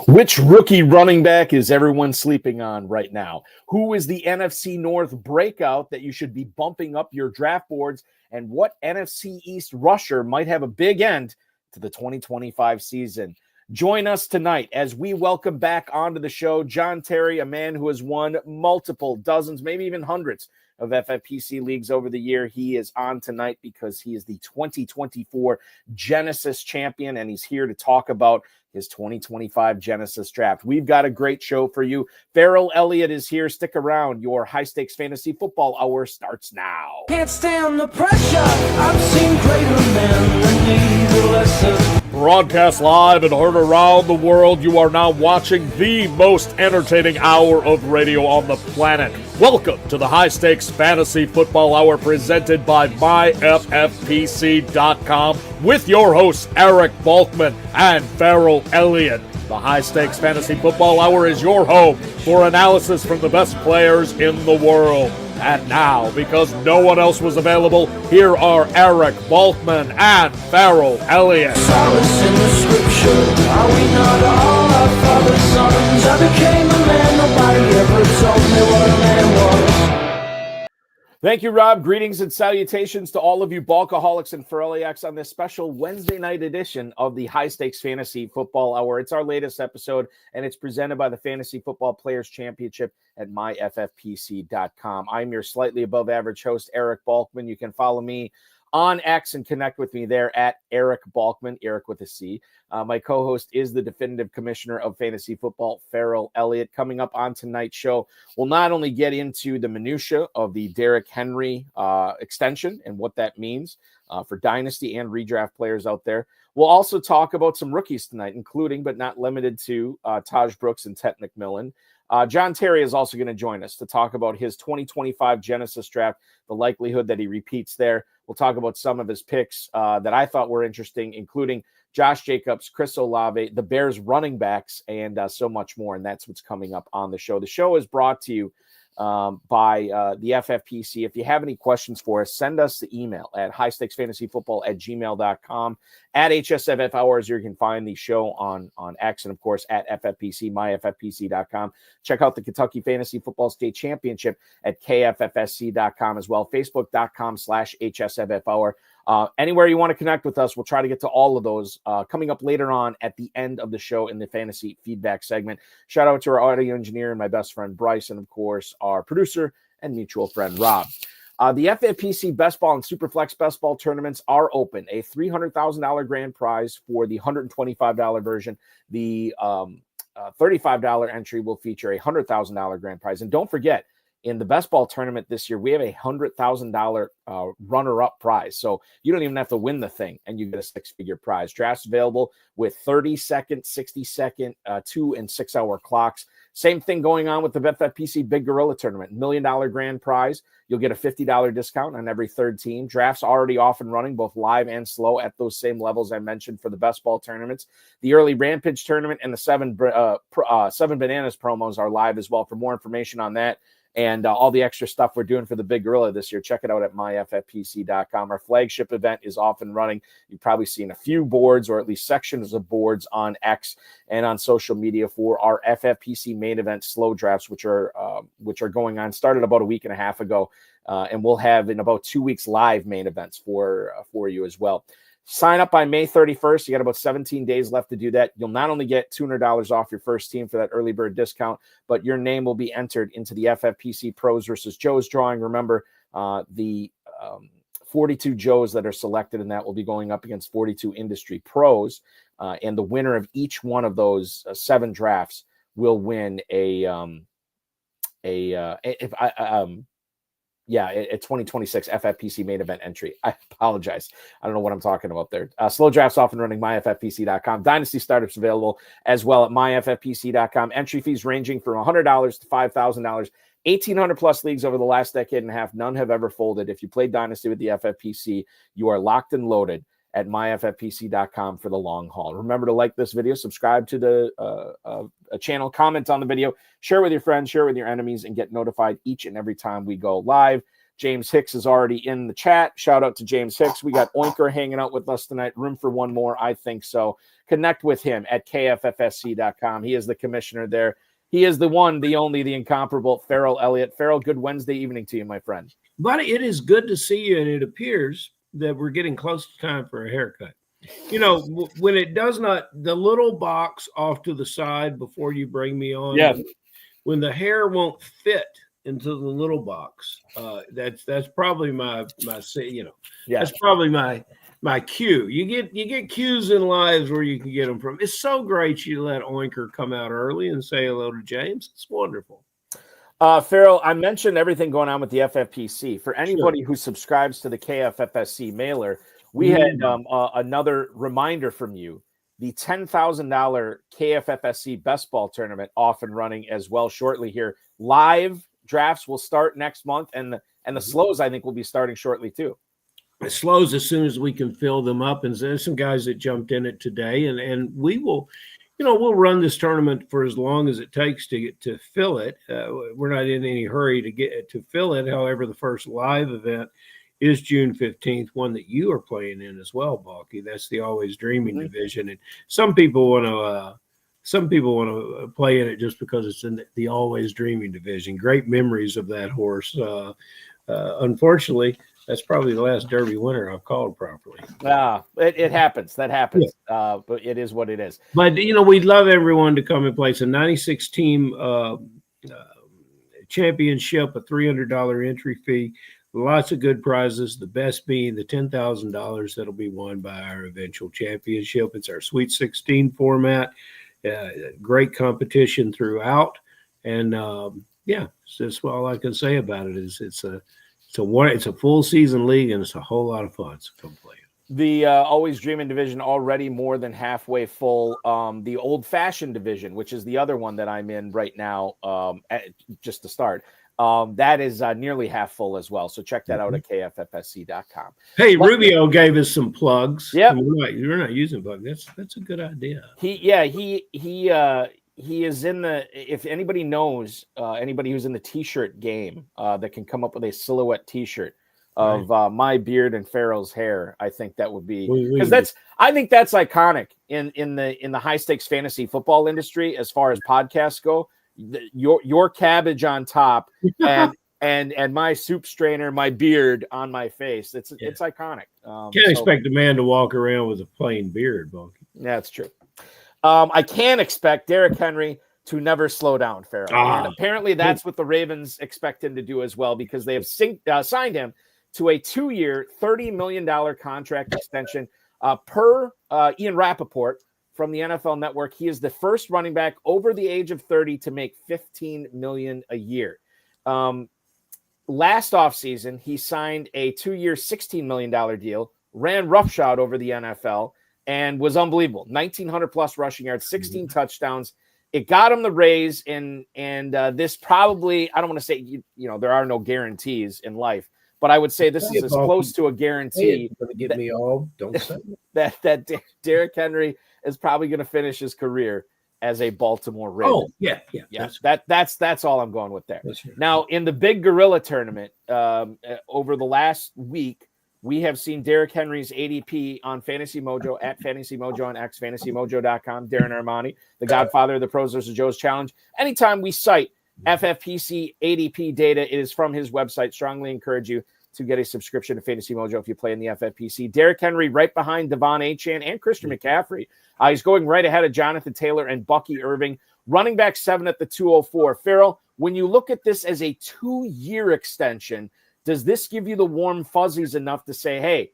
Which rookie running back is everyone sleeping on right now? Who is the NFC North breakout that you should be bumping up your draft boards? And what NFC East rusher might have a big end to the 2025 season? Join us tonight as we welcome back onto the show John Terry, a man who has won multiple dozens, maybe even hundreds of FFPC leagues over the year. He is on tonight because he is the 2024 Genesis champion, and he's here to talk about his 2025 Genesis draft. We've got a great show for you. Ferrell Elliott is here. Stick around. Your high-stakes fantasy football hour starts now. Can't stand the pressure. I've seen greater men than need a lesson. Broadcast live and heard around the world, you are now watching the most entertaining hour of radio on the planet. Welcome to the High Stakes Fantasy Football Hour presented by myffpc.com with your hosts Eric Balkman and Ferrell Elliott. The High Stakes Fantasy Football Hour is your home for analysis from the best players in the world. And now, because no one else was available, here are Eric Balkman and Ferrell Elliott. Solace in the scripture. Are we not all our father's sons? I became a man. Nobody ever told me what a man was. Thank you, Rob. Greetings and salutations to all of you Balkaholics and Ferrelliacs on this special Wednesday night edition of the High Stakes Fantasy Football Hour. It's our latest episode, and it's presented by the Fantasy Football Players Championship at myffpc.com. I'm your slightly above average host, Eric Balkman. You can follow me on X and connect with me there at Eric Balkman, Eric with a C. My co-host is the definitive commissioner of fantasy football, Ferrell Elliott. Coming up on tonight's show, we'll not only get into the minutia of the Derrick Henry extension and what that means for dynasty and redraft players out there. We'll also talk about some rookies tonight, including but not limited to Taj Brooks and Tet McMillan. John Terry is also going to join us to talk about his 2025 Genesis draft, the likelihood that he repeats there. We'll talk about some of his picks that I thought were interesting, including Josh Jacobs, Chris Olave, the Bears running backs, and so much more. And that's what's coming up on the show. The show is brought to you by the FFPC. If you have any questions for us, send us the email at highstakesfantasyfootball@gmail.com. At HSFF Hours, you can find the show on X, and of course at FFPC, myffpc.com. Check out the Kentucky Fantasy Football State Championship at KFFSC.com as well. Facebook.com/HSFF Hour. Anywhere you want to connect with us, we'll try to get to all of those coming up later on at the end of the show in the fantasy feedback segment. Shout out to our audio engineer and my best friend Bryce, and of course our producer and mutual friend Rob. The FFPC Best Ball and Superflex Best Ball tournaments are open. A $300,000 grand prize for the $125 version. The $35 entry will feature a $100,000 grand prize. And don't forget, in the Best Ball tournament this year, we have a $100,000 runner-up prize. So you don't even have to win the thing, and you get a six-figure prize. Drafts available with 30-second, 60-second, 2- and 6-hour clocks. Same thing going on with the FFPC Big Gorilla Tournament. $1 million grand prize. You'll get a $50 discount on every third team. Drafts already off and running, both live and slow, at those same levels I mentioned for the Best Ball tournaments. The Early Rampage Tournament and the Seven Bananas promos are live as well. For more information on that, and all the extra stuff we're doing for the Big Gorilla this year, check it out at myffpc.com. Our flagship event is off and running. You've probably seen a few boards, or at least sections of boards, on X and on social media for our FFPC Main Event slow drafts, which are going on. Started about a week and a half ago, and we'll have in about 2 weeks live main events for you as well. Sign up by May 31st. You got about 17 days left to do that. You'll not only get $200 off your first team for that early bird discount, but your name will be entered into the FFPC Pros versus Joes drawing. Remember, the 42 Joes that are selected in that will be going up against 42 industry pros, and the winner of each one of those 7 drafts will win a 2026 FFPC Main Event entry. I apologize. I don't know what I'm talking about there. Slow drafts off and running, myffpc.com. Dynasty startups available as well at myffpc.com. Entry fees ranging from $100 to $5,000. 1,800 plus leagues over the last decade and a half. None have ever folded. If you play Dynasty with the FFPC, you are locked and loaded at myffpc.com for the long haul. Remember to like this video, subscribe to the channel, comment on the video, share with your friends, share with your enemies, and get notified each and every time we go live. James Hicks is already in the chat. Shout out to James Hicks. We got Oinker hanging out with us tonight. Room for one more, I think so. Connect with him at KFFSC.com. He is the commissioner there. He is the one, the only, the incomparable Ferrell Elliott. Ferrell, good Wednesday evening to you, my friend. Buddy, it is good to see you, and it appears that we're getting close to time for a haircut. You know, when it does not, the little box off to the side before you bring me on, yes. When the hair won't fit into the little box, that's probably my that's probably my cue. You get cues in lives where you can get them from. It's so great you let Oinker come out early and say hello to James. It's wonderful. Ferrell, I mentioned everything going on with the FFPC. For anybody who subscribes to the KFFSC mailer, we had another reminder from you. The $10,000 KFFSC Best Ball Tournament off and running as well shortly here. Live drafts will start next month, and the slows, I think, will be starting shortly too. It slows as soon as we can fill them up. And there's some guys that jumped in it today, and we will – we'll run this tournament for as long as it takes to fill it. We're not in any hurry to fill it. However, the first live event is June 15th, one that you are playing in as well, Balky. That's the Always Dreaming division. And some people want to play in it just because it's in the Always Dreaming division. Great memories of that horse. Unfortunately, that's probably the last Derby winner I've called properly. It happens. That happens. Yeah. But it is what it is. But, we'd love everyone to come and play. It's a 96-team championship, a $300 entry fee, lots of good prizes, the best being the $10,000 that'll be won by our eventual championship. It's our Sweet 16 format, great competition throughout. And, that's all I can say about it is it's a full season league, and it's a whole lot of fun. So come play it. The Always Dreaming division already more than halfway full. The Old Fashioned division, which is the other one that I'm in right now, just to start, that is nearly half full as well. So check that out at KFFSC.com. Hey, Rubio gave us some plugs. Yeah, you're not using plugs. That's a good idea. He is in the, if anybody knows, anybody who's in the t-shirt game that can come up with a silhouette t-shirt of my beard and Ferrell's hair, I think that would be, because I think that's iconic in the high stakes fantasy football industry as far as podcasts go. Your cabbage on top and my soup strainer, my beard on my face. It's iconic. Can't expect a man to walk around with a plain beard, Bunky. That's true. I can expect Derrick Henry to never slow down, Ferrell. And apparently that's what the Ravens expect him to do as well, because they have signed him to a 2-year, $30 million contract extension. Per Ian Rappaport from the NFL Network, he is the first running back over the age of 30 to make $15 million a year. Last offseason, he signed a 2-year, $16 million deal, ran roughshod over the NFL, and was unbelievable. 1,900 plus rushing yards, 16 touchdowns. It got him the raise, and this probably, I don't want to say, there are no guarantees in life, but I would say this is as close to a guarantee that Derrick Henry is probably going to finish his career as a Baltimore Raven. Oh, yeah. That's all I'm going with there. Now, in the Big Gorilla tournament, over the last week, we have seen Derrick Henry's ADP on Fantasy Mojo, at Fantasy Mojo on X, fantasymojo.com. Darren Armani, the godfather of the Pros vs. Joes Challenge. Anytime we cite FFPC ADP data, it is from his website. Strongly encourage you to get a subscription to Fantasy Mojo if you play in the FFPC. Derrick Henry right behind Devon Achane and Christian McCaffrey. He's going right ahead of Jonathan Taylor and Bucky Irving. Running back 7 at the 204. Ferrell, when you look at this as a 2-year extension, does this give you the warm fuzzies enough to say, hey,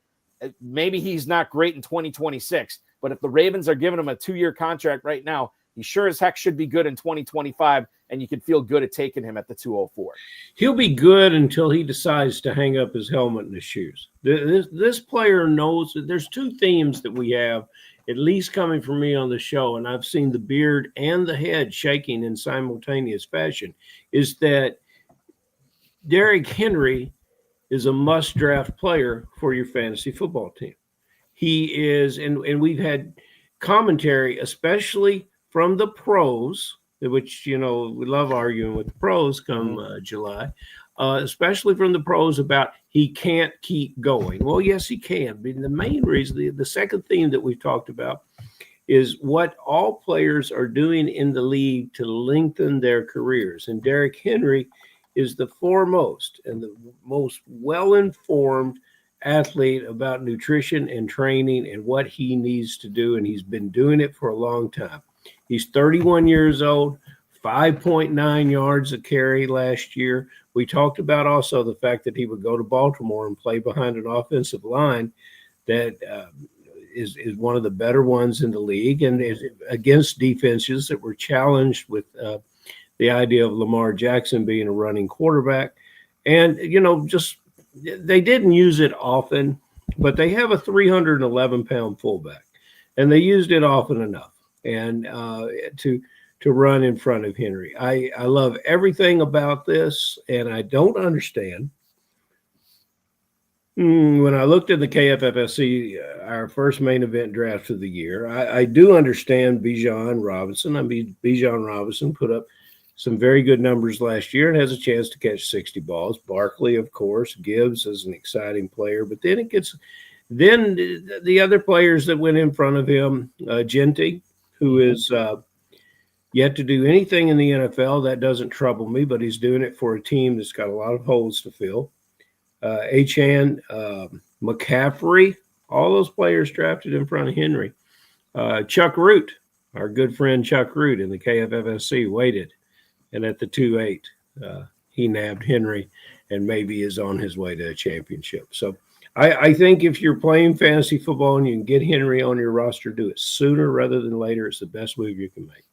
maybe he's not great in 2026, but if the Ravens are giving him a 2-year contract right now, he sure as heck should be good in 2025, and you can feel good at taking him at the 204. He'll be good until he decides to hang up his helmet and his shoes. This player knows that there's 2 themes that we have, at least coming from me on the show, and I've seen the beard and the head shaking in simultaneous fashion, is that Derrick Henry is a must-draft player for your fantasy football team. He is, and we've had commentary, especially from the pros, which, we love arguing with the pros come July. especially from the pros, about he can't keep going. Well, yes, he can. But the main reason, the second theme that we've talked about, is what all players are doing in the league to lengthen their careers. And Derrick Henry is the foremost and the most well-informed athlete about nutrition and training and what he needs to do. And he's been doing it for a long time. He's 31 years old, 5.9 yards a carry last year. We talked about also the fact that he would go to Baltimore and play behind an offensive line that is one of the better ones in the league, and is against defenses that were challenged with the idea of Lamar Jackson being a running quarterback. And, just they didn't use it often, but they have a 311-pound fullback, and they used it often enough and to run in front of Henry. I love everything about this, and I don't understand. When I looked at the KFFSC, our first main event draft of the year, I do understand Bijan Robinson. Bijan Robinson put up some very good numbers last year and has a chance to catch 60 balls. Barkley, of course, Gibbs is an exciting player, but then then the other players that went in front of him, Genty, who is yet to do anything in the NFL. That doesn't trouble me, but he's doing it for a team that's got a lot of holes to fill. Achan, McCaffrey, all those players drafted in front of Henry. Chuck Root, our good friend Chuck Root in the KFFSC, waited, and at the 2-8, he nabbed Henry and maybe is on his way to a championship. So I think if you're playing fantasy football and you can get Henry on your roster, do it sooner rather than later. It's the best move you can make.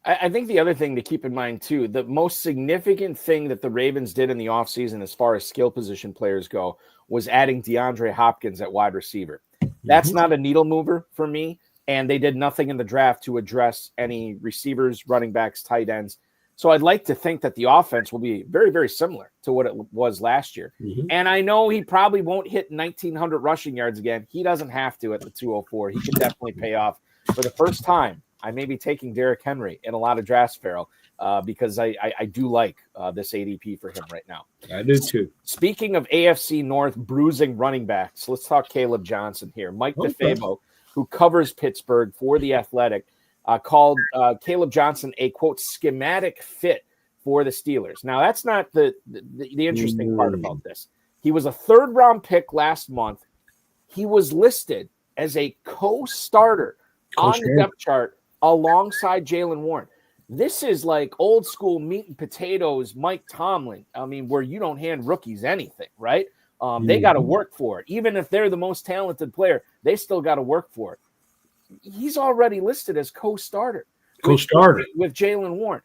I think the other thing to keep in mind, too, the most significant thing that the Ravens did in the offseason as far as skill position players go was adding DeAndre Hopkins at wide receiver. That's not a needle mover for me, and they did nothing in the draft to address any receivers, running backs, tight ends. So I'd like to think that the offense will be very, very similar to what it was last year. And I know he probably won't hit 1,900 rushing yards again. He doesn't have to at the 204. He can definitely pay off. For the first time, I may be taking Derrick Henry in a lot of drafts, Ferrell, because I do like this ADP for him right now. I do too. Speaking of AFC North bruising running backs, let's talk Caleb Johnson here. Mike DeFabo, who covers Pittsburgh for The Athletic, called Caleb Johnson a, quote, schematic fit for the Steelers. Now, that's not the interesting part about this. He was a third-round pick last month. He was listed as a co-starter on the depth chart alongside Jaylen Warren. This is like old school meat and potatoes Mike Tomlin. I mean, where you don't hand rookies anything, right? They got to work for it. Even if they're the most talented player, they still got to work for it. He's already listed as co-starter with Jaylen Warren.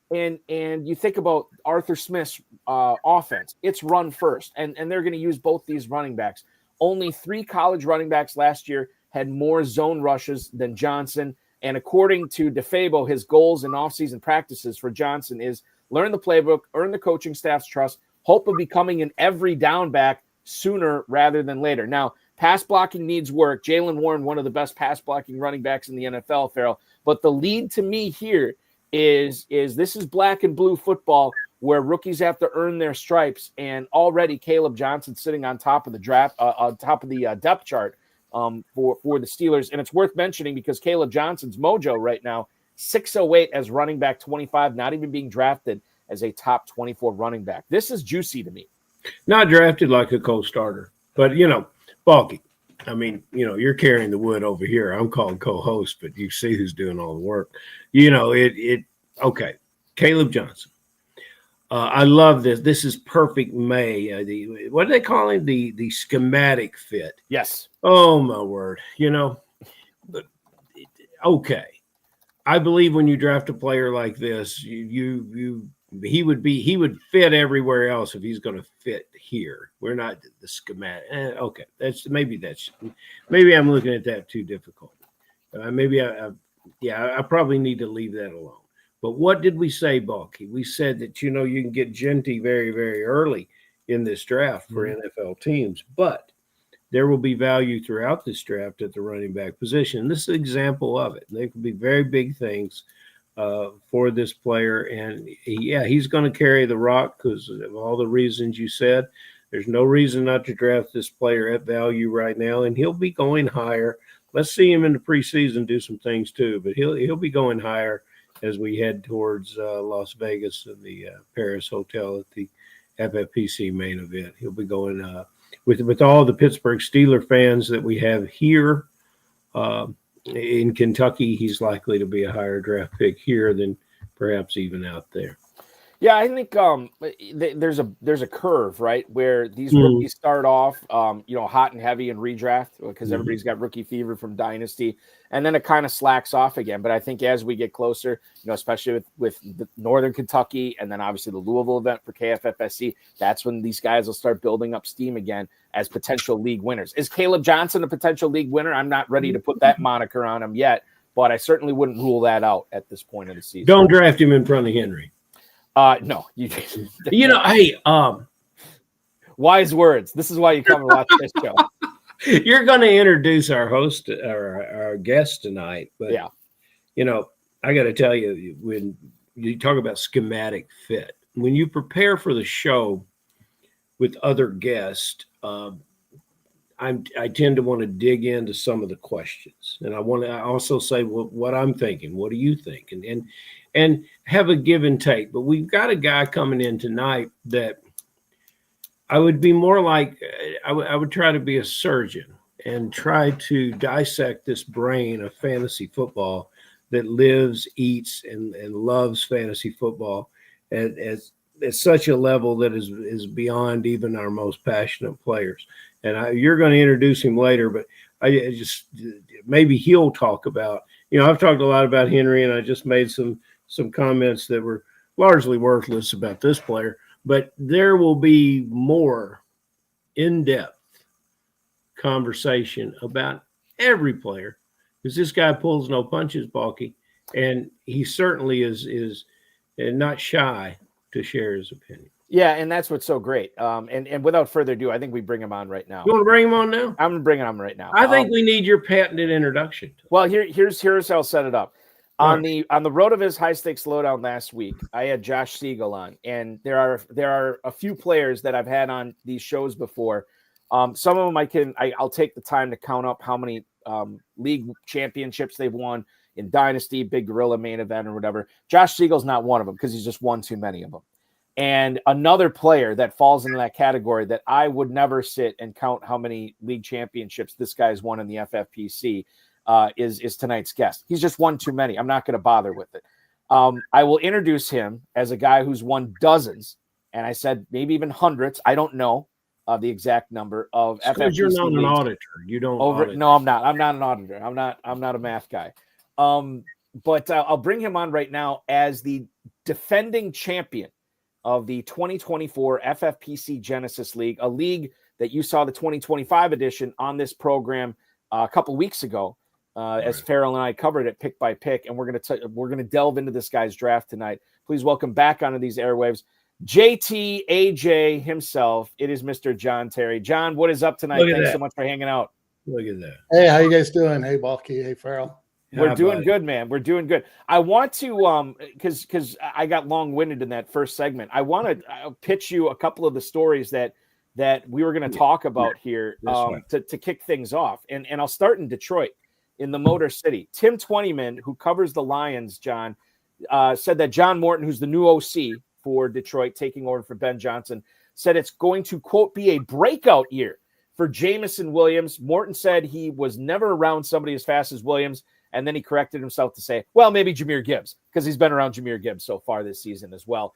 And you think about Arthur Smith's offense. It's run first, and they're going to use both these running backs. Only 3 college running backs last year had more zone rushes than Johnson. And according to DeFabo, his goals in offseason practices for Johnson is learn the playbook, earn the coaching staff's trust, hope of becoming an every down back sooner rather than later. Now, pass blocking needs work. Jaylen Warren, one of the best pass blocking running backs in the NFL, Ferrell. But the lead to me here is this is black and blue football where rookies have to earn their stripes. And already Caleb Johnson sitting on top of the draft, on top of the depth chart for the Steelers. And it's worth mentioning because Caleb Johnson's mojo right now, 608 as running back 25, not even being drafted as a top 24 running back. This is juicy to me. Not drafted like a co-starter, but, Balky. I mean, you're carrying the wood over here. I'm called co-host, but you see who's doing all the work. Okay. Caleb Johnson. I love this. This is perfect May. What do they call him? The schematic fit. Yes. Oh, my word. Okay. I believe when you draft a player like this, he would fit everywhere else if he's going to fit here. We're not the schematic. Okay. Maybe I'm looking at that too difficult. I probably need to leave that alone. But what did we say, Balky? We said that, you can get Genty very, very early in this draft for NFL teams, but there will be value throughout this draft at the running back position. This is an example of it. They could be very big things for this player. And he's going to carry the rock because of all the reasons you said. There's no reason not to draft this player at value right now, and he'll be going higher. Let's see him in the preseason do some things too, but he'll be going higher as we head towards Las Vegas and the Paris Hotel at the FFPC Main Event. He'll be going with all the Pittsburgh Steelers fans that we have here in Kentucky. He's likely to be a higher draft pick here than perhaps even out there. Yeah, I think there's a curve, right, where these rookies start off, hot and heavy in redraft because everybody's got rookie fever from Dynasty, and then it kind of slacks off again. But I think as we get closer, especially with the Northern Kentucky and then obviously the Louisville event for KFFSC, that's when these guys will start building up steam again as potential league winners. Is Caleb Johnson a potential league winner? I'm not ready to put that moniker on him yet, but I certainly wouldn't rule that out at this point of the season. Don't draft him in front of Henry. No, hey, wise words. This is why you come and watch this show. You're going to introduce our host or our guest tonight, but yeah, I got to tell you, when you talk about schematic fit, when you prepare for the show with other guests, I tend to want to dig into some of the questions, and I want to also say what I'm thinking. What do you think? And have a give and take. But we've got a guy coming in tonight that I would be more like I would try to be a surgeon and try to dissect this brain of fantasy football that lives, eats, and loves fantasy football at such a level that is beyond even our most passionate players. And you're going to introduce him later, but I just maybe he'll talk about, I've talked a lot about Henry, and I just made some comments that were largely worthless about this player, but there will be more in-depth conversation about every player because this guy pulls no punches, Balky, and he certainly is not shy to share his opinion. Yeah, and that's what's so great. And without further ado, I think we bring him on right now. You want to bring him on now? I'm bringing him right now. I think we need your patented introduction. Well, here's how I'll set it up. On the road of his high stakes lowdown last week, I had Josh Siegel on, and there are a few players that I've had on these shows before. Some of them I'll take the time to count up how many league championships they've won in Dynasty, Big Gorilla, Main Event, or whatever. Josh Siegel's not one of them because he's just won too many of them. And another player that falls into that category that I would never sit and count how many league championships this guy's won in the FFPC is tonight's guest. He's just won too many. I'm not going to bother with it. I will introduce him as a guy who's won dozens, and I said maybe even hundreds. I don't know the exact number of FFPC. Because you're not an auditor. You don't. Audit. No, I'm not. I'm not an auditor. I'm not a math guy. But I'll bring him on right now as the defending champion of the 2024 FFPC Genesis League, a league that you saw the 2025 edition on this program a couple weeks ago, as Ferrell and I covered it pick by pick, and we're gonna delve into this guy's draft tonight. Please welcome back onto these airwaves, JT AJ himself. It is Mr. John Terry. John, what is up tonight? Thanks so much for hanging out. Look at that. Hey, how you guys doing? Hey, Balky. Hey, Ferrell. We're doing good, man. We're doing good. I want to, because I got long-winded in that first segment. I want to pitch you a couple of the stories that we were going to talk about here to kick things off. And I'll start in Detroit, in the Motor City. Tim Twentyman, who covers the Lions, John, said that John Morton, who's the new OC for Detroit, taking over for Ben Johnson, said it's going to, quote, be a breakout year for Jamison Williams. Morton said he was never around somebody as fast as Williams. And then he corrected himself to say, well, maybe Jahmyr Gibbs, because he's been around Jahmyr Gibbs so far this season as well.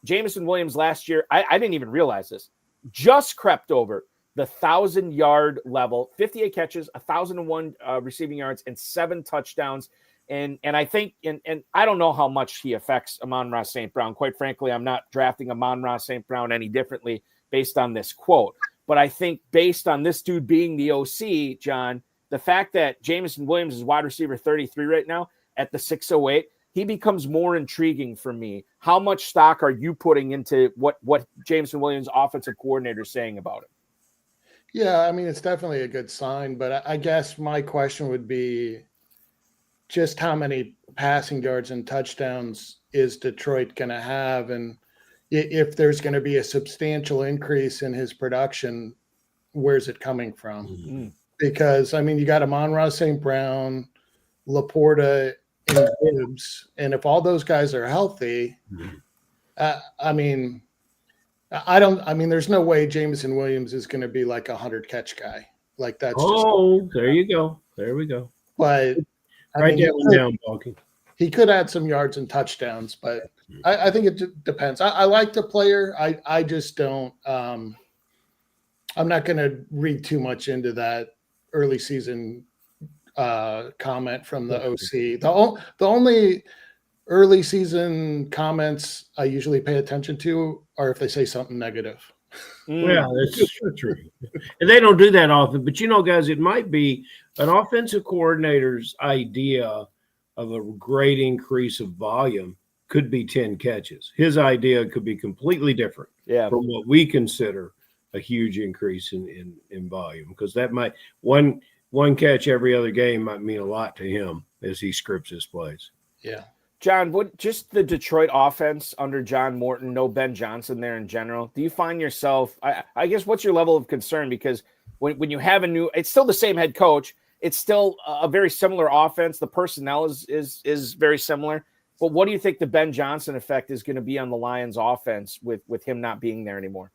Jamison Williams last year, I didn't even realize this, just crept over the 1,000-yard level, 58 catches, 1,001 receiving yards, and 7 touchdowns. And I think, and I don't know how much he affects Amon-Ra St. Brown. Quite frankly, I'm not drafting Amon-Ra St. Brown any differently based on this quote. But I think based on this dude being the OC, John, the fact that Jamison Williams is wide receiver 33 right now at the 608, he becomes more intriguing for me. How much stock are you putting into what Jamison Williams' offensive coordinator is saying about him? Yeah, I mean, it's definitely a good sign, but I guess my question would be just how many passing yards and touchdowns is Detroit going to have? And if there's going to be a substantial increase in his production, where's it coming from? Mm-hmm. Because, I mean, you got Amon-Ra St. Brown, Laporta, and Gibbs. And if all those guys are healthy, I mean, there's no way Jameson Williams is going to be like a 100-catch guy. Like that's there you go. There we go. But Write that one down, Balky. He could add some yards and touchdowns, but I think it depends. I like the player. I just don't. I'm not going to read too much into that early season comment from the OC. The only early season comments I usually pay attention to are if they say something negative. Yeah, that's true. And they don't do that often. But, guys, it might be an offensive coordinator's idea of a great increase of volume could be 10 catches. His idea could be completely different from what we consider a huge increase in volume, because that might one catch every other game might mean a lot to him as he scripts his plays. Yeah. John, just the Detroit offense under John Morton, no Ben Johnson there in general. Do you find yourself, I guess, what's your level of concern? Because when you have it's still the same head coach. It's still a very similar offense. The personnel is very similar. But what do you think the Ben Johnson effect is going to be on the Lions offense with him not being there anymore?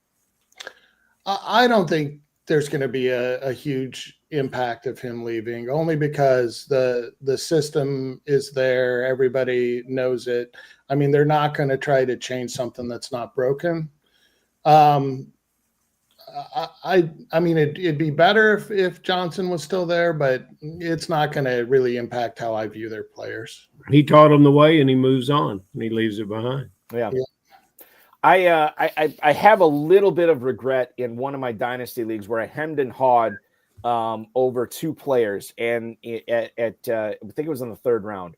I don't think there's going to be a huge impact of him leaving, only because the system is there. Everybody knows it. I mean, they're not going to try to change something that's not broken. I mean, it'd be better if Johnson was still there, but it's not going to really impact how I view their players. He taught them the way, and he moves on, and he leaves it behind. Yeah. I have a little bit of regret in one of my dynasty leagues where I hemmed and hawed over two players, and I think it was in the third round.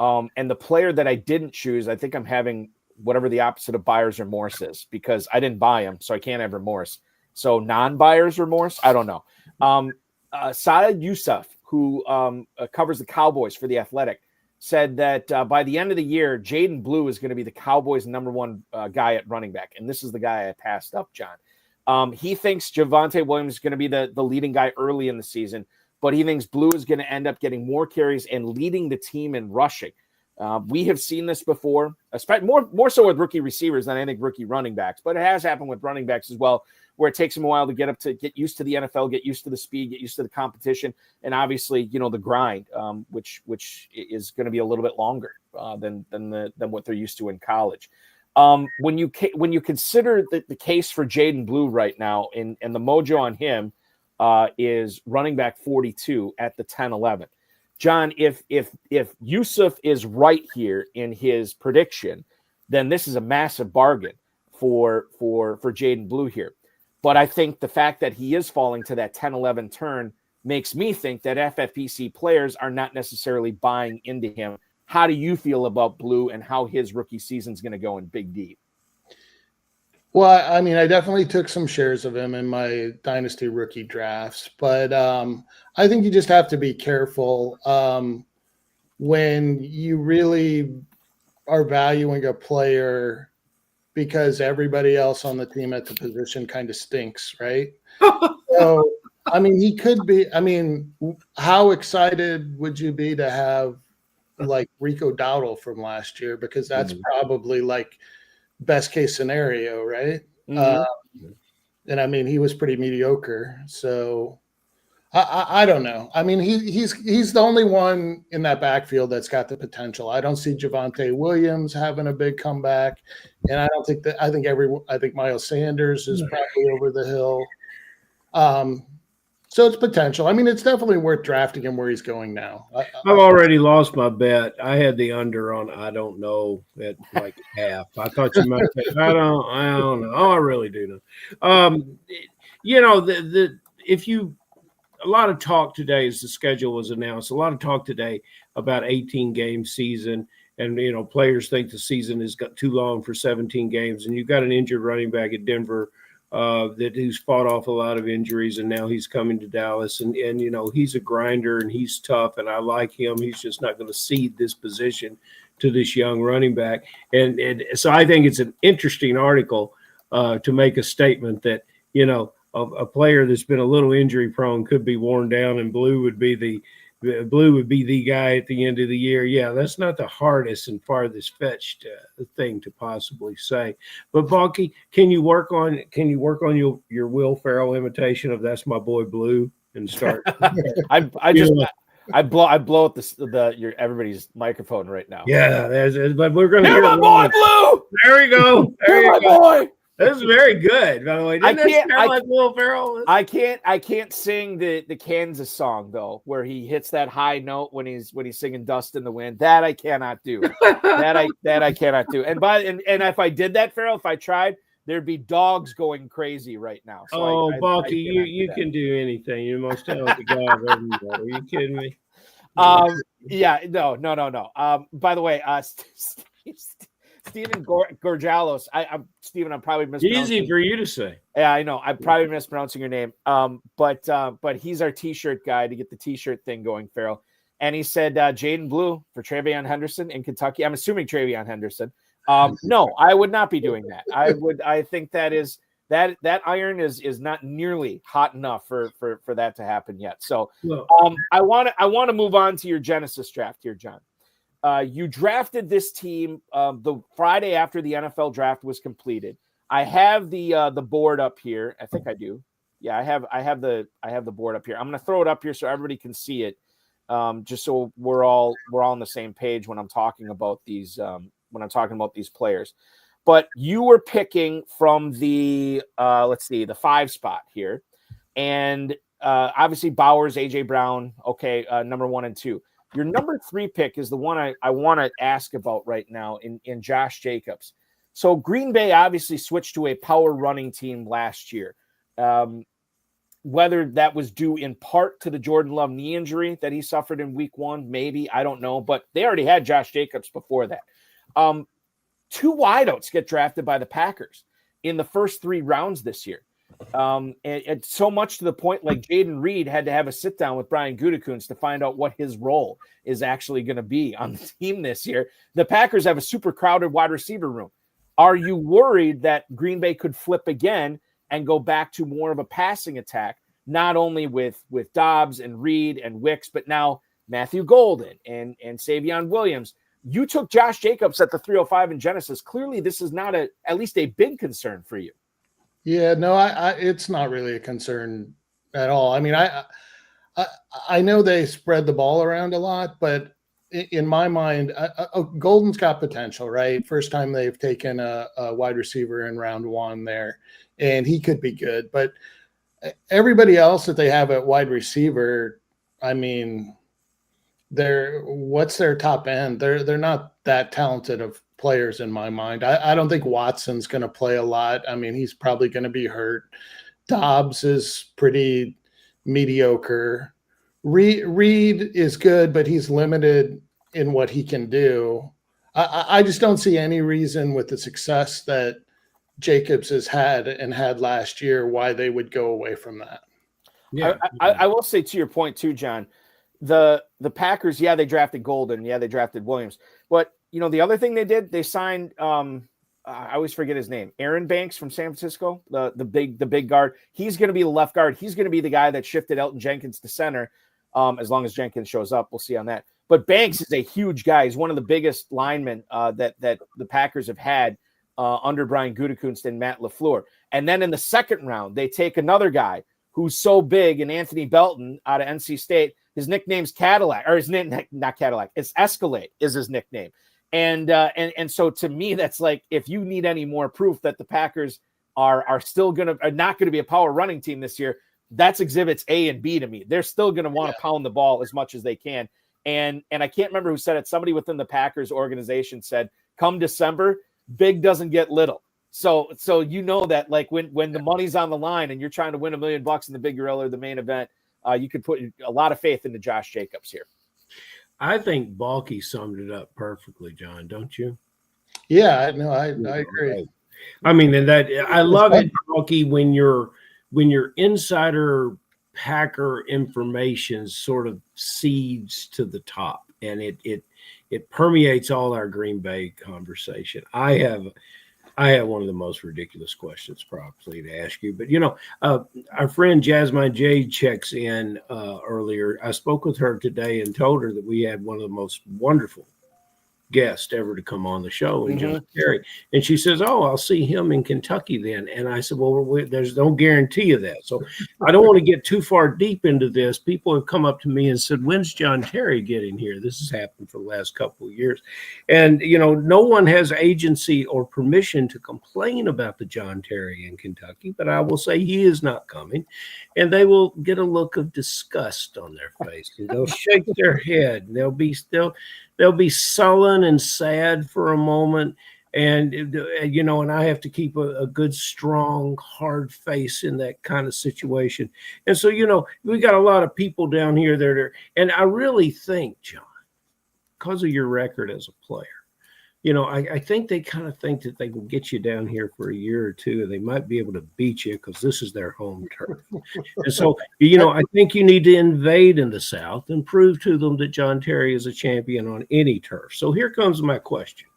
And the player that I didn't choose, I think I'm having whatever the opposite of buyer's remorse is, because I didn't buy him, so I can't have remorse. So non-buyer's remorse, I don't know. Saad Yousuf, who covers the Cowboys for The Athletic, said that by the end of the year, Jaden Blue is going to be the Cowboys' #1 guy at running back. And this is the guy I passed up, John. He thinks Javonte Williams is going to be the leading guy early in the season, but he thinks Blue is going to end up getting more carries and leading the team in rushing. We have seen this before, especially more so with rookie receivers than I think rookie running backs, but it has happened with running backs as well, where it takes them a while to get used to the NFL, get used to the speed, get used to the competition, and obviously, the grind, which is going to be a little bit longer than what they're used to in college. When you consider the case for Jaden Blue right now, and the mojo on him is running back 42 at the 10-11. John, if Yousuf is right here in his prediction, then this is a massive bargain for Jaden Blue here. But I think the fact that he is falling to that 10-11 turn makes me think that FFPC players are not necessarily buying into him. How do you feel about Blue and how his rookie season is going to go in Big D? Well, I mean, I definitely took some shares of him in my dynasty rookie drafts, but I think you just have to be careful when you really are valuing a player because everybody else on the team at the position kind of stinks, right? So, I mean, he could be. I mean, how excited would you be to have like Rico Dowdle from last year? Because that's probably like best case scenario, right? Mm-hmm. And I mean, he was pretty mediocre. So I don't know. I mean, he's the only one in that backfield that's got the potential. I don't see Javonte Williams having a big comeback, and I don't think that. I think Miles Sanders is probably over the hill. So it's potential. I mean, it's definitely worth drafting him where he's going now. I've already lost my bet. I had the under on I don't know at like half. I thought you might say I don't know. Oh, I really do know. A lot of talk today as the schedule was announced. A lot of talk today about 18-game season, and players think the season has got too long for 17 games. And you've got an injured running back at Denver that who's fought off a lot of injuries, and now he's coming to Dallas, and you know, he's a grinder and he's tough, and I like him. He's just not going to cede this position to this young running back, and so I think it's an interesting article to make a statement that, you know, a player that's been a little injury prone could be worn down, and Blue would be the guy at the end of the year. Yeah, that's not the hardest and farthest fetched thing to possibly say. But Balky, can you work on your Will Ferrell imitation of "That's My Boy Blue" and start? I blow up the everybody's microphone right now. Yeah, but we're going to hear my boy Blue. There we go. There you go. Boy. This is very good, by the way. Didn't that sound like Will Ferrell? I can't sing the Kansas song though, where he hits that high note when he's singing "Dust in the Wind." That I cannot do. that I cannot do. And if I did that, Ferrell, if I tried, there'd be dogs going crazy right now. So Balky, you can do anything. You're the most talented guy I've ever met. Are you kidding me? Yeah, no. By the way, Stephen Gorgalos. I'm Stephen. I'm probably mispronouncing. Easy for you to say. Yeah, I know. I'm probably mispronouncing your name. But he's our T-shirt guy to get the T-shirt thing going, Ferrell. And he said Jaden Blue for Travion Henderson in Kentucky. I'm assuming Travion Henderson. No, I would not be doing that. I think that iron is not nearly hot enough for that to happen yet. So I want to move on to your Genesis draft here, John. You drafted this team the Friday after the NFL draft was completed. I have the board up here. I think I do. Yeah, I have the board up here. I'm going to throw it up here so everybody can see it. Just so we're all on the same page when I'm talking about these players. But you were picking from the the 5 spot here, and obviously Bowers, AJ Brown. Okay, number 1 and 2. Your number 3 pick is the one I want to ask about right now in Josh Jacobs. So Green Bay obviously switched to a power running team last year. Whether that was due in part to the Jordan Love knee injury that he suffered in week 1, maybe, I don't know. But they already had Josh Jacobs before that. 2 wideouts get drafted by the Packers in the first 3 rounds this year. And so much to the point, like Jaden Reed had to have a sit down with Brian Gutekunst to find out what his role is actually going to be on the team this year. The Packers have a super crowded wide receiver room. Are you worried that Green Bay could flip again and go back to more of a passing attack, not only with Dobbs and Reed and Wicks, but now Matthew Golden and Savion Williams? You took Josh Jacobs at the 305 in Genesis. Clearly, this is not at least a big concern for you. Yeah, no, it's not really a concern at all. I mean, I know they spread the ball around a lot, but in my mind, Golden's got potential, right? First time they've taken a wide receiver in round 1 there, and he could be good. But everybody else that they have at wide receiver, I mean, what's their top end? They're not that talented of players in my mind. I don't think Watson's going to play a lot. I mean, he's probably going to be hurt. Dobbs is pretty mediocre. Reed is good, but he's limited in what he can do. I just don't see any reason with the success that Jacobs has had last year why they would go away from that. Yeah, I will say to your point too, John, the Packers, they drafted Golden, they drafted Williams, but you know, the other thing they did, they signed, I always forget his name, Aaron Banks from San Francisco, the big guard. He's going to be the left guard. He's going to be the guy that shifted Elton Jenkins to center. As long as Jenkins shows up, we'll see on that. But Banks is a huge guy. He's one of the biggest linemen that the Packers have had under Brian Gutekunst and Matt LaFleur. And then in the second round, they take another guy who's so big, and Anthony Belton out of NC State. His nickname's Cadillac, or his name, not Cadillac, it's Escalade is his nickname. And so to me, that's like, if you need any more proof that the Packers are not going to be a power running team this year, that's exhibits A and B to me. They're still going to want to pound the ball as much as they can. And I can't remember who said it. Somebody within the Packers organization said, come December, big doesn't get little. So you know that, like, when the money's on the line and you're trying to win $1 million in the Big Gorilla or the main event, you could put a lot of faith into Josh Jacobs here. I think Balky summed it up perfectly, John, don't you? Yeah, no, I agree. I mean, and that I love it, Balky, when your insider Packer information sort of seeds to the top, and it permeates all our Green Bay conversation. I have one of the most ridiculous questions probably to ask you, but our friend Jasmine Jade checks in earlier. I spoke with her today and told her that we had one of the most wonderful guest ever to come on the show, and John Terry. And she says, "Oh, I'll see him in Kentucky then." And I said, "Well, there's no guarantee of that. So I don't want to get too far deep into this." People have come up to me and said, "When's John Terry getting here?" This has happened for the last couple of years. And, no one has agency or permission to complain about the John Terry in Kentucky, but I will say he is not coming. And they will get a look of disgust on their face. And they'll shake their head. And they'll be sullen and sad for a moment. And, and I have to keep a good, strong, hard face in that kind of situation. And so, we got a lot of people down here that are, and I really think, John, because of your record as a player, I think they kind of think that they can get you down here for a year or two, and they might be able to beat you because this is their home turf. And so, I think you need to invade in the South and prove to them that John Terry is a champion on any turf. So here comes my question.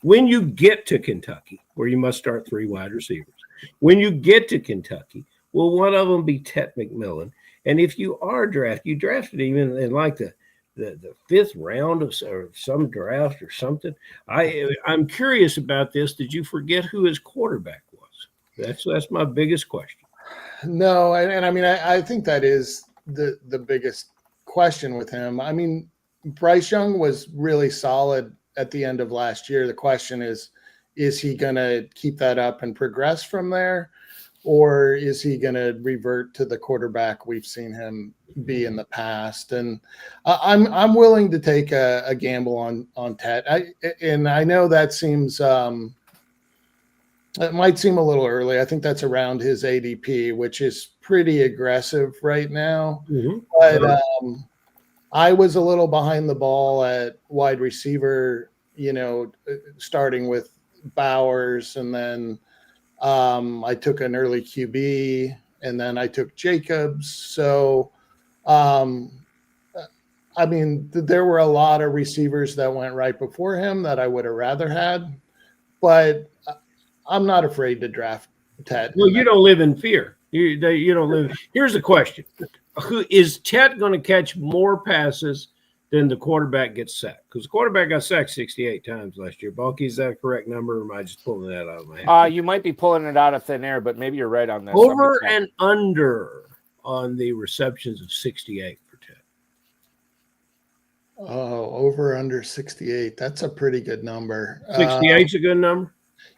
When you get to Kentucky, where you must start 3 wide receivers, when you get to Kentucky, will one of them be Tet McMillan? And if you are you drafted him in like the 5th round of some draft or something. I'm curious about this. Did you forget who his quarterback was? That's my biggest question. No, and I mean, I think that is the biggest question with him. I mean, Bryce Young was really solid at the end of last year. The question is he going to keep that up and progress from there? Or is he going to revert to the quarterback we've seen him be in the past? And I'm willing to take a gamble on Tet. I know that seems it might seem a little early. I think that's around his ADP, which is pretty aggressive right now. Mm-hmm. But I was a little behind the ball at wide receiver, starting with Bowers, and then I took an early QB, and then I took Jacobs. So, I mean, there were a lot of receivers that went right before him that I would have rather had, but I'm not afraid to draft Tet. Well, you don't live in fear. You don't live. Here's the question: is Tet going to catch more passes than the quarterback gets sacked? Because the quarterback got sacked 68 times last year. Balky, is that a correct number, or am I just pulling that out of my head? You might be pulling it out of thin air, but maybe you're right on this. Over and under on the receptions of 68 for Tet. Oh, over under 68. That's a pretty good number. 68's a good number?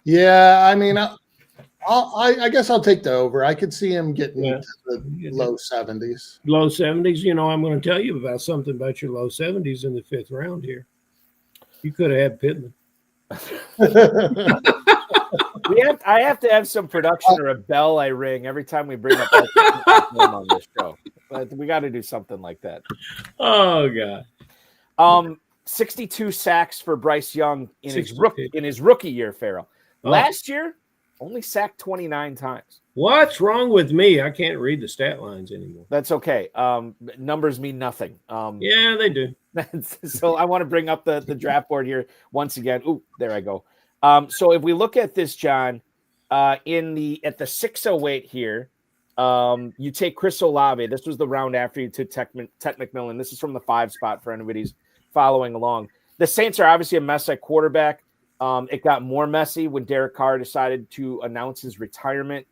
Yeah, I mean, I guess I'll take the over. I could see him getting to the low 70s. Low 70s. I'm going to tell you about something about your low 70s in the 5th round here. You could have had Pittman. I have to have some production or a bell I ring every time we bring up on this show. But we got to do something like that. Oh God. 62 sacks for Bryce Young in his rookie year, Ferrell. Last year, only sacked 29 times. What's wrong with me? I can't read the stat lines anymore. That's okay. Numbers mean nothing. Yeah, they do. So I want to bring up the draft board here once again. Ooh, there I go. So if we look at this, John, at the 608 here, you take Chris Olave. This was the round after you took Tet McMillan. This is from the 5 spot for anybody who's following along. The Saints are obviously a mess at quarterback. It got more messy when Derek Carr decided to announce his retirement.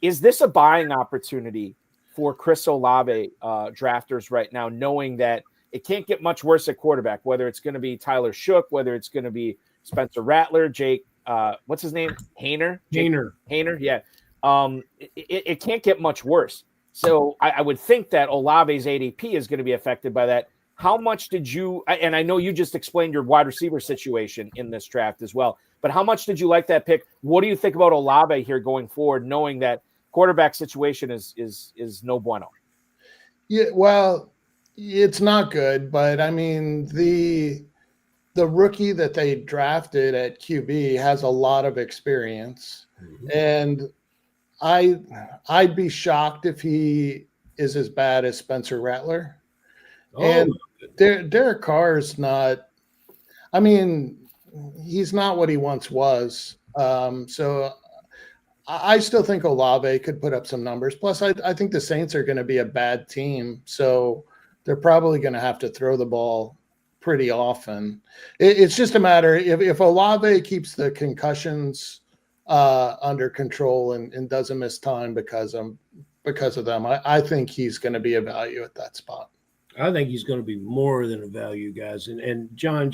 Is this a buying opportunity for Chris Olave drafters right now, knowing that it can't get much worse at quarterback, whether it's going to be Tyler Shook, whether it's going to be Spencer Rattler, Jake, what's his name? Haener, yeah. It can't get much worse. So I would think that Olave's ADP is going to be affected by that. How much did you, and I know you just explained your wide receiver situation in this draft as well, but how much did you like that pick? What do you think about Olave here going forward, knowing that quarterback situation is no bueno? Yeah, well, it's not good, but I mean, the the rookie that they drafted at QB has a lot of experience, and I'd be shocked if he is as bad as Spencer Rattler. And Derek Carr's not. I mean, he's not what he once was. So I still think Olave could put up some numbers. Plus, I think the Saints are going to be a bad team, so they're probably going to have to throw the ball pretty often. It's just a matter if Olave keeps the concussions under control and doesn't miss time because of them. I think he's going to be a value at that spot. I think he's going to be more than a value, guys. And John,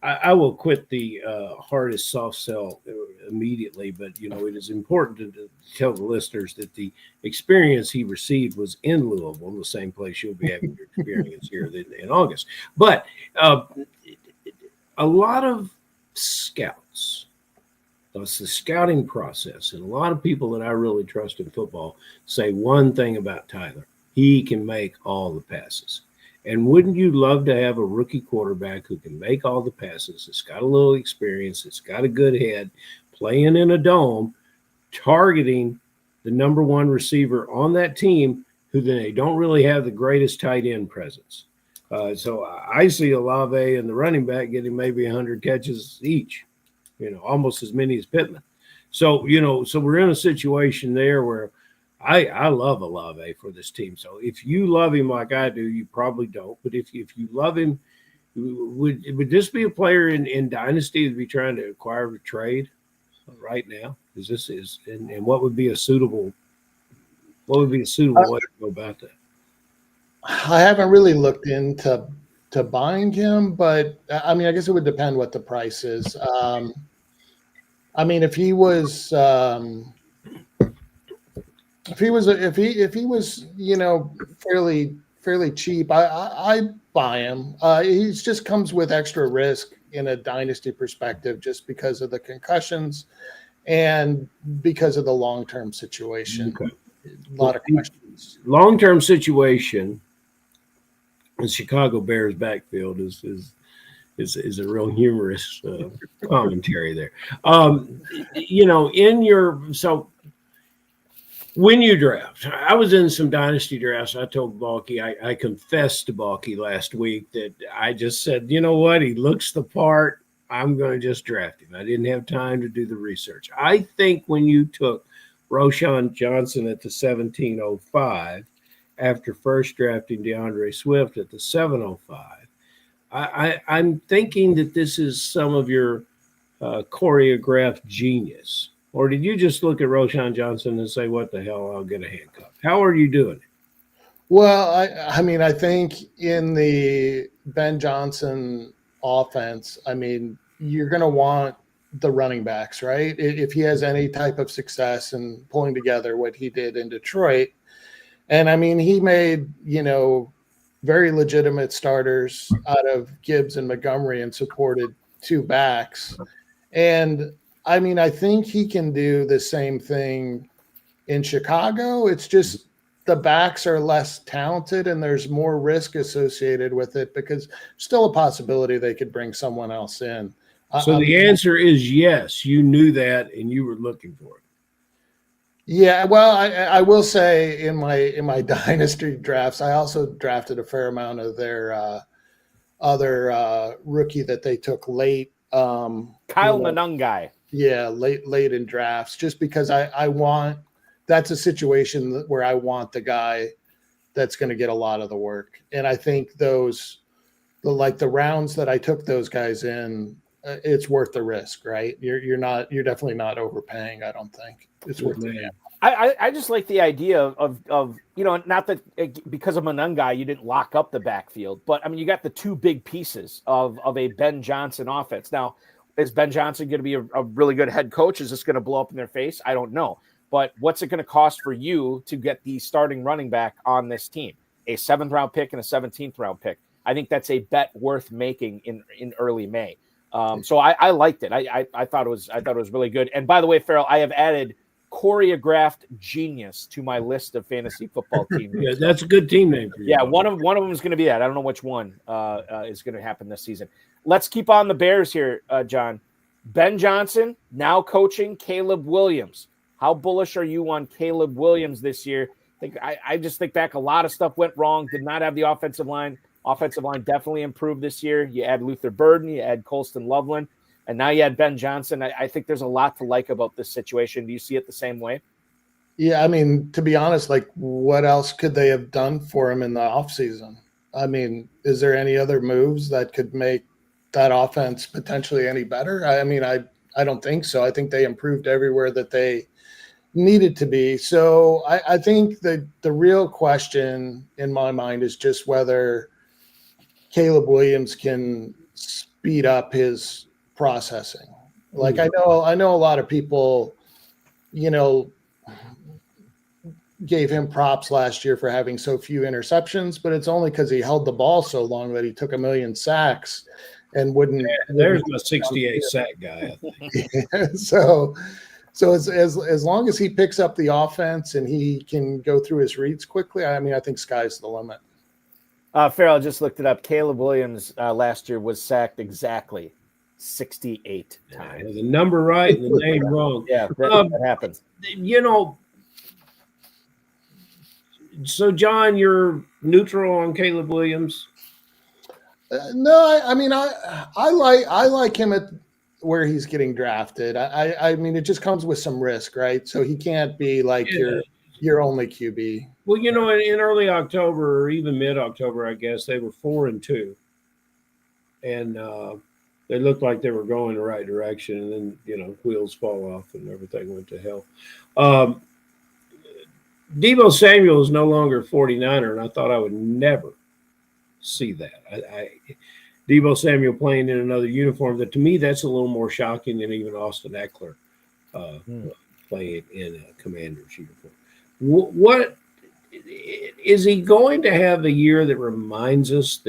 I will quit the hardest soft sell immediately, but it is important to tell the listeners that the experience he received was in Louisville, the same place you'll be having your experience here in August. But a lot of scouts, it's the scouting process, and a lot of people that I really trust in football say one thing about Tyler: he can make all the passes. And wouldn't you love to have a rookie quarterback who can make all the passes, that's got a little experience, that's got a good head, playing in a dome, targeting the number one receiver on that team, who then they don't really have the greatest tight end presence. So I see Olave and the running back getting maybe 100 catches each, almost as many as Pittman. So, so we're in a situation there where I love Olave for this team. So if you love him like I do, you probably don't. But if you love him, would this be a player in Dynasty to be trying to acquire a trade right now? And what would be a suitable way to go about that? I haven't really looked into buying him, but I mean, I guess it would depend what the price is. I mean, if he was fairly cheap, I'd buy him. He just comes with extra risk in a dynasty perspective, just because of the concussions and because of the long-term situation. Okay. A lot of questions. Long-term situation. The Chicago Bears backfield is a real humorous commentary there. When you draft, I was in some dynasty drafts. I told Balky, I confessed to Balky last week that I just said, you know what, he looks the part, I'm going to just draft him. I didn't have time to do the research. I think when you took Roschon Johnson at the 1705 after first drafting DeAndre Swift at the 705, I'm thinking that this is some of your choreographed genius. Or did you just look at Roschon Johnson and say, what the hell, I'll get a handcuff? How are you doing it? Well, I mean, I think in the Ben Johnson offense, I mean, you're going to want the running backs, right? If he has any type of success in pulling together what he did in Detroit. And I mean, he made, very legitimate starters out of Gibbs and Montgomery and supported two backs. And I mean, I think he can do the same thing in Chicago. It's just the backs are less talented and there's more risk associated with it, because still a possibility they could bring someone else in. So the answer is yes. You knew that and you were looking for it. Yeah, well, I will say in my dynasty drafts, I also drafted a fair amount of their other rookie that they took late. Kyle Manungai. Yeah, late in drafts, just because I want, that's a situation where I want the guy that's going to get a lot of the work. And I think the rounds that I took those guys in, it's worth the risk, right? You're definitely not overpaying. I don't think it's worth it. I just like the idea of not that because of Manungai you didn't lock up the backfield, but I mean, you got the two big pieces of a Ben Johnson offense. Now, is Ben Johnson going to be a really good head coach? Is this going to blow up in their face? I don't know. But what's it going to cost for you to get the starting running back on this team? A 7th round pick and a 17th round pick. I think that's a bet worth making in early May. So I liked it. I thought it was really good. And by the way, Ferrell, I have added choreographed genius to my list of fantasy football team names. Yeah, that's a good team name for you. Yeah, one of them is going to be that. I don't know which one is going to happen this season. Let's keep on the Bears here, John. Ben Johnson now coaching Caleb Williams. How bullish are you on Caleb Williams this year? I just think back, a lot of stuff went wrong. Did not have the offensive line. Offensive line definitely improved this year. You add Luther Burden, you add Colston Loveland, and now you add Ben Johnson. I think there's a lot to like about this situation. Do you see it the same way? Yeah, I mean, to be honest, like, what else could they have done for him in the offseason? I mean, is there any other moves that could make that offense potentially any better? I mean, I don't think so. I think they improved everywhere that they needed to be. So I think that the real question in my mind is just whether Caleb Williams can speed up his processing. Like, I know a lot of people, gave him props last year for having so few interceptions, but it's only because he held the ball so long that he took 1 million sacks and wouldn't. There's my 68 sack guy, I think. So as long as he picks up the offense and he can go through his reads quickly, I mean, I think sky's the limit. Farrell, just looked it up. Caleb Williams last year was sacked exactly 68 times. Yeah, the number right and the name wrong. Yeah, that happens. So, John, you're neutral on Caleb Williams? No, I mean, I like him at where he's getting drafted. I mean, it just comes with some risk, right? So he can't be like your only QB. Well, in early October or even mid-October, I guess, they were 4-2. And they looked like they were going the right direction. And then, wheels fall off and everything went to hell. Deebo Samuel is no longer 49er, and I thought I would never see that. Deebo Samuel playing in another uniform, that to me, that's a little more shocking than even Austin Eckler playing in a Commander's uniform. What is he going to have a year that reminds us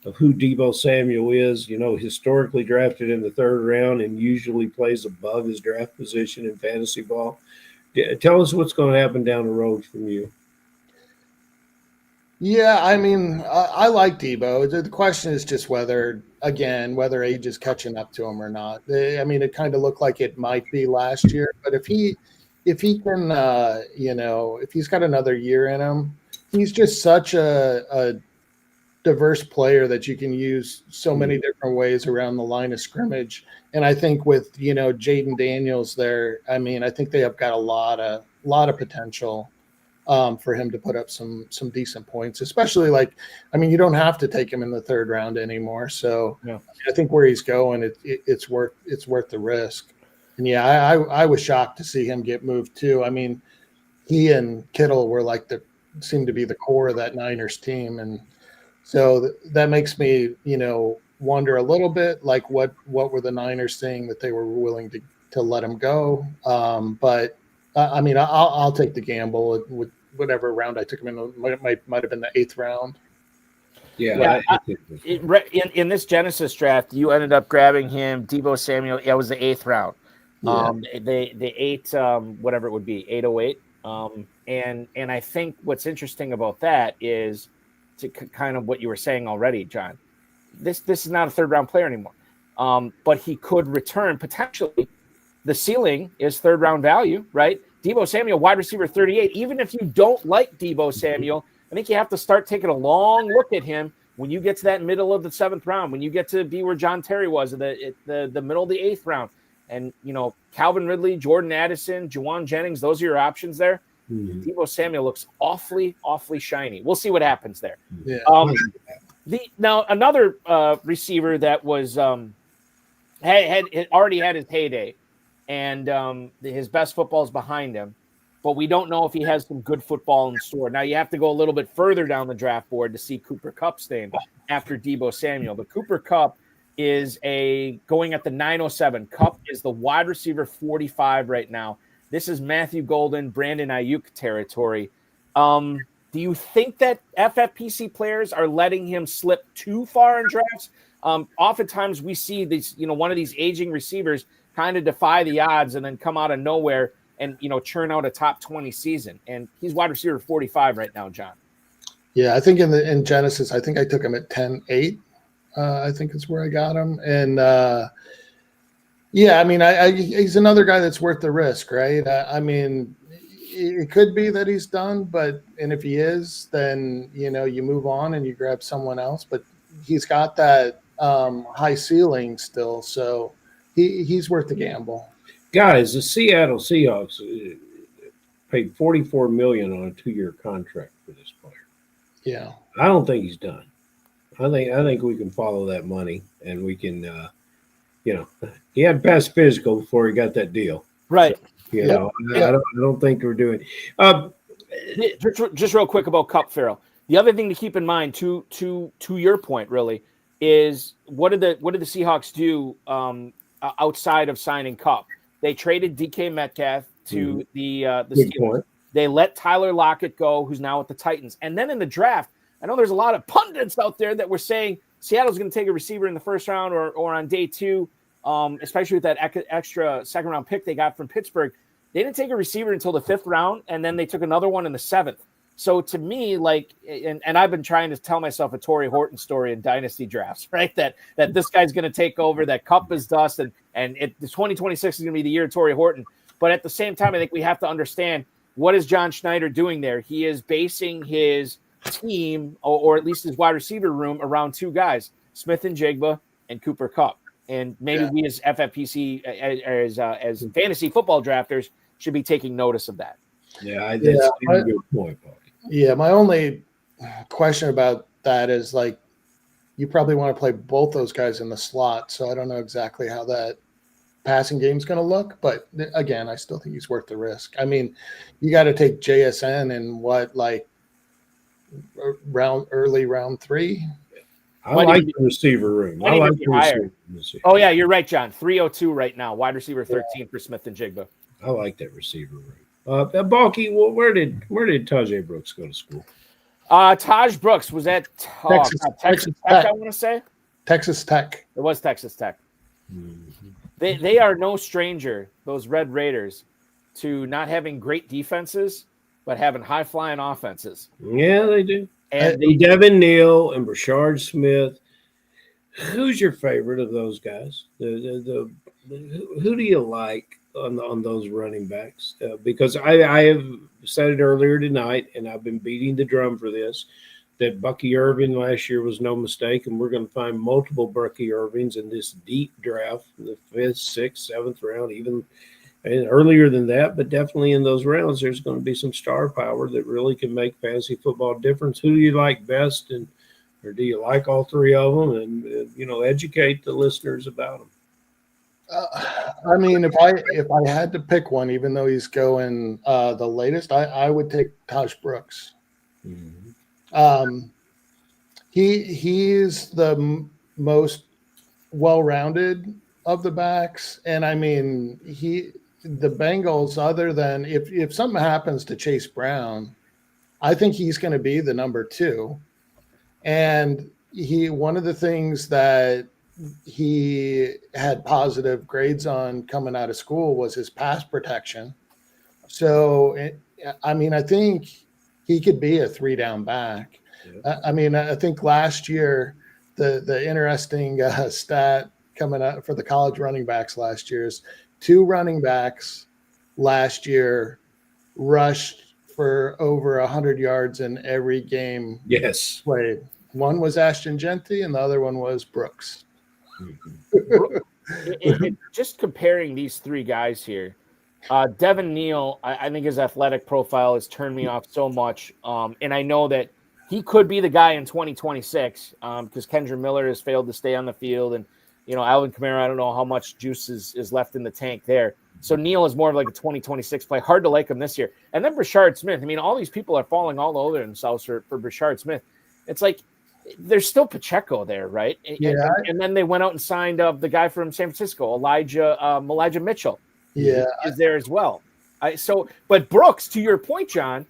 of who Deebo Samuel is? Historically drafted in the 3rd round and usually plays above his draft position in fantasy ball. Tell us what's going to happen down the road from you. Yeah, I mean, I like Deebo. The question is just whether age is catching up to him or not. I mean, it kind of looked like it might be last year, but if he can, if he's got another year in him, he's just such a diverse player that you can use so many different ways around the line of scrimmage. And I think with, Jaden Daniels there, I mean, I think they have got a lot of potential for him to put up some decent points, especially you don't have to take him in the 3rd round anymore. So yeah. I think where he's going, it's worth the risk. And yeah, I was shocked to see him get moved too. I mean, he and Kittle were seemed to be the core of that Niners team. And so that makes me, wonder a little bit, like what were the Niners saying that they were willing to let him go. But I mean, I'll take the gamble with whatever round I took him in. Might have been the 8th round. Yeah. In this Genesis draft, you ended up grabbing him, Deebo Samuel. Yeah, it was the 8th round. Yeah. The 8, whatever it would be, 808. And I think what's interesting about that is to kind of what you were saying already, John. This is not a 3rd round player anymore. But he could return potentially. The ceiling is 3rd round value, right? Deebo Samuel, wide receiver 38. Even if you don't like Deebo Samuel, I think you have to start taking a long look at him when you get to that middle of the 7th round, when you get to be where John Terry was, the middle of the 8th round. And, Calvin Ridley, Jordan Addison, Juwan Jennings, those are your options there. Mm-hmm. Deebo Samuel looks awfully, awfully shiny. We'll see what happens there. Yeah. Now, another receiver that was had already had his heyday, and his best football is behind him, but we don't know if he has some good football in store. Now, you have to go a little bit further down the draft board to see Cooper Kupp's name after Deebo Samuel. But Cooper Kupp is going at the 907. Kupp is the wide receiver 45 right now. This is Matthew Golden, Brandon Ayuk territory. Do you think that FFPC players are letting him slip too far in drafts? Oftentimes we see these, one of these aging receivers kind of defy the odds and then come out of nowhere and churn out a top 20 season. And he's wide receiver 45 right now, John. Yeah, I think in Genesis, I think I took him at 10-8. I think is where I got him. And yeah, I mean, he's another guy that's worth the risk, right? I mean, it could be that he's done, and if he is, then you move on and you grab someone else. But he's got that high ceiling still, so he's worth the gamble. Guys, the Seattle Seahawks paid $44 million on a 2-year contract for this player. Yeah, I don't think he's done. I think we can follow that money, and we can, he had passed physical before he got that deal. Right. So, I don't think we're doing. Just real quick about Kupp, Ferrell. The other thing to keep in mind, to your point, really, is what did the Seahawks do outside of signing Kupp? They traded DK Metcalf to the Steelers. They let Tyler Lockett go, who's now with the Titans. And then in the draft, I know there's a lot of pundits out there that were saying Seattle's going to take a receiver in the first round or on day 2, especially with that extra second-round pick they got from Pittsburgh. They didn't take a receiver until the 5th round, and then they took another one in the 7th. So to me, and I've been trying to tell myself a Torrey Horton story in dynasty drafts, right? That this guy's going to take over, that Kupp is dust, and the 2026 is going to be the year of Torrey Horton. But at the same time, I think we have to understand, what is John Schneider doing there? He is basing his team, or at least his wide receiver room, around 2 guys, Smith-Njigba and Cooper Kupp. And maybe we as FFPC, as fantasy football drafters, should be taking notice of that. Yeah, that's a good point, Paul. Yeah, my only question about that is, you probably want to play both those guys in the slot, so I don't know exactly how that passing game is going to look. But again, I still think he's worth the risk. I mean, you got to take JSN in early round 3. I like the receiver room. I like the receiver room. Oh, yeah, you're right, John. 302 right now. Wide receiver 13 for Smith-Njigba. I like that receiver room. Balky, where did Tajay Brooks go to school? Taj Brooks was at Texas Tech, I want to say. Texas Tech. It was Texas Tech. Mm-hmm. They are no stranger, those Red Raiders, to not having great defenses, but having high-flying offenses. Yeah, they do. And Devin Neal and Brashard Smith. Who's your favorite of those guys? Who do you like on those running backs? Because I have said it earlier tonight, and I've been beating the drum for this, that Bucky Irving last year was no mistake, and we're going to find multiple Bucky Irvings in this deep draft, the 5th, 6th, 7th round, even and earlier than that, but definitely in those rounds, there's going to be some star power that really can make fantasy football difference. Who do you like best, or do you like all 3 of them? And educate the listeners about them. I mean, if I had to pick one, even though he's going the latest, I would take Taj Brooks. Mm-hmm. He's the most well-rounded of the backs, and I mean the Bengals, other than if something happens to Chase Brown, I think he's going to be the number 2. And one of the things that he had positive grades on coming out of school was his pass protection. So, I think he could be a 3-down back. Yeah. I think last year, the interesting stat coming out for the college running backs last year is 2 running backs last year rushed for over 100 yards in every game played. One was Ashton Genty, and the other one was Brooks. Just comparing these 3 guys here, Devin Neal, I think his athletic profile has turned me off so much, and I know that he could be the guy in 2026 because Kendra Miller has failed to stay on the field, and Alvin Kamara, I don't know how much juice is left in the tank there. So Neal is more of like a 2026 play. Hard to like him this year. And then Brashard Smith. I mean, all these people are falling all over themselves for Brashard Smith. It's like there's still Pacheco there, right? Yeah. And then they went out and signed the guy from San Francisco, Elijah Mitchell. Yeah, is there as well. But Brooks, to your point, John,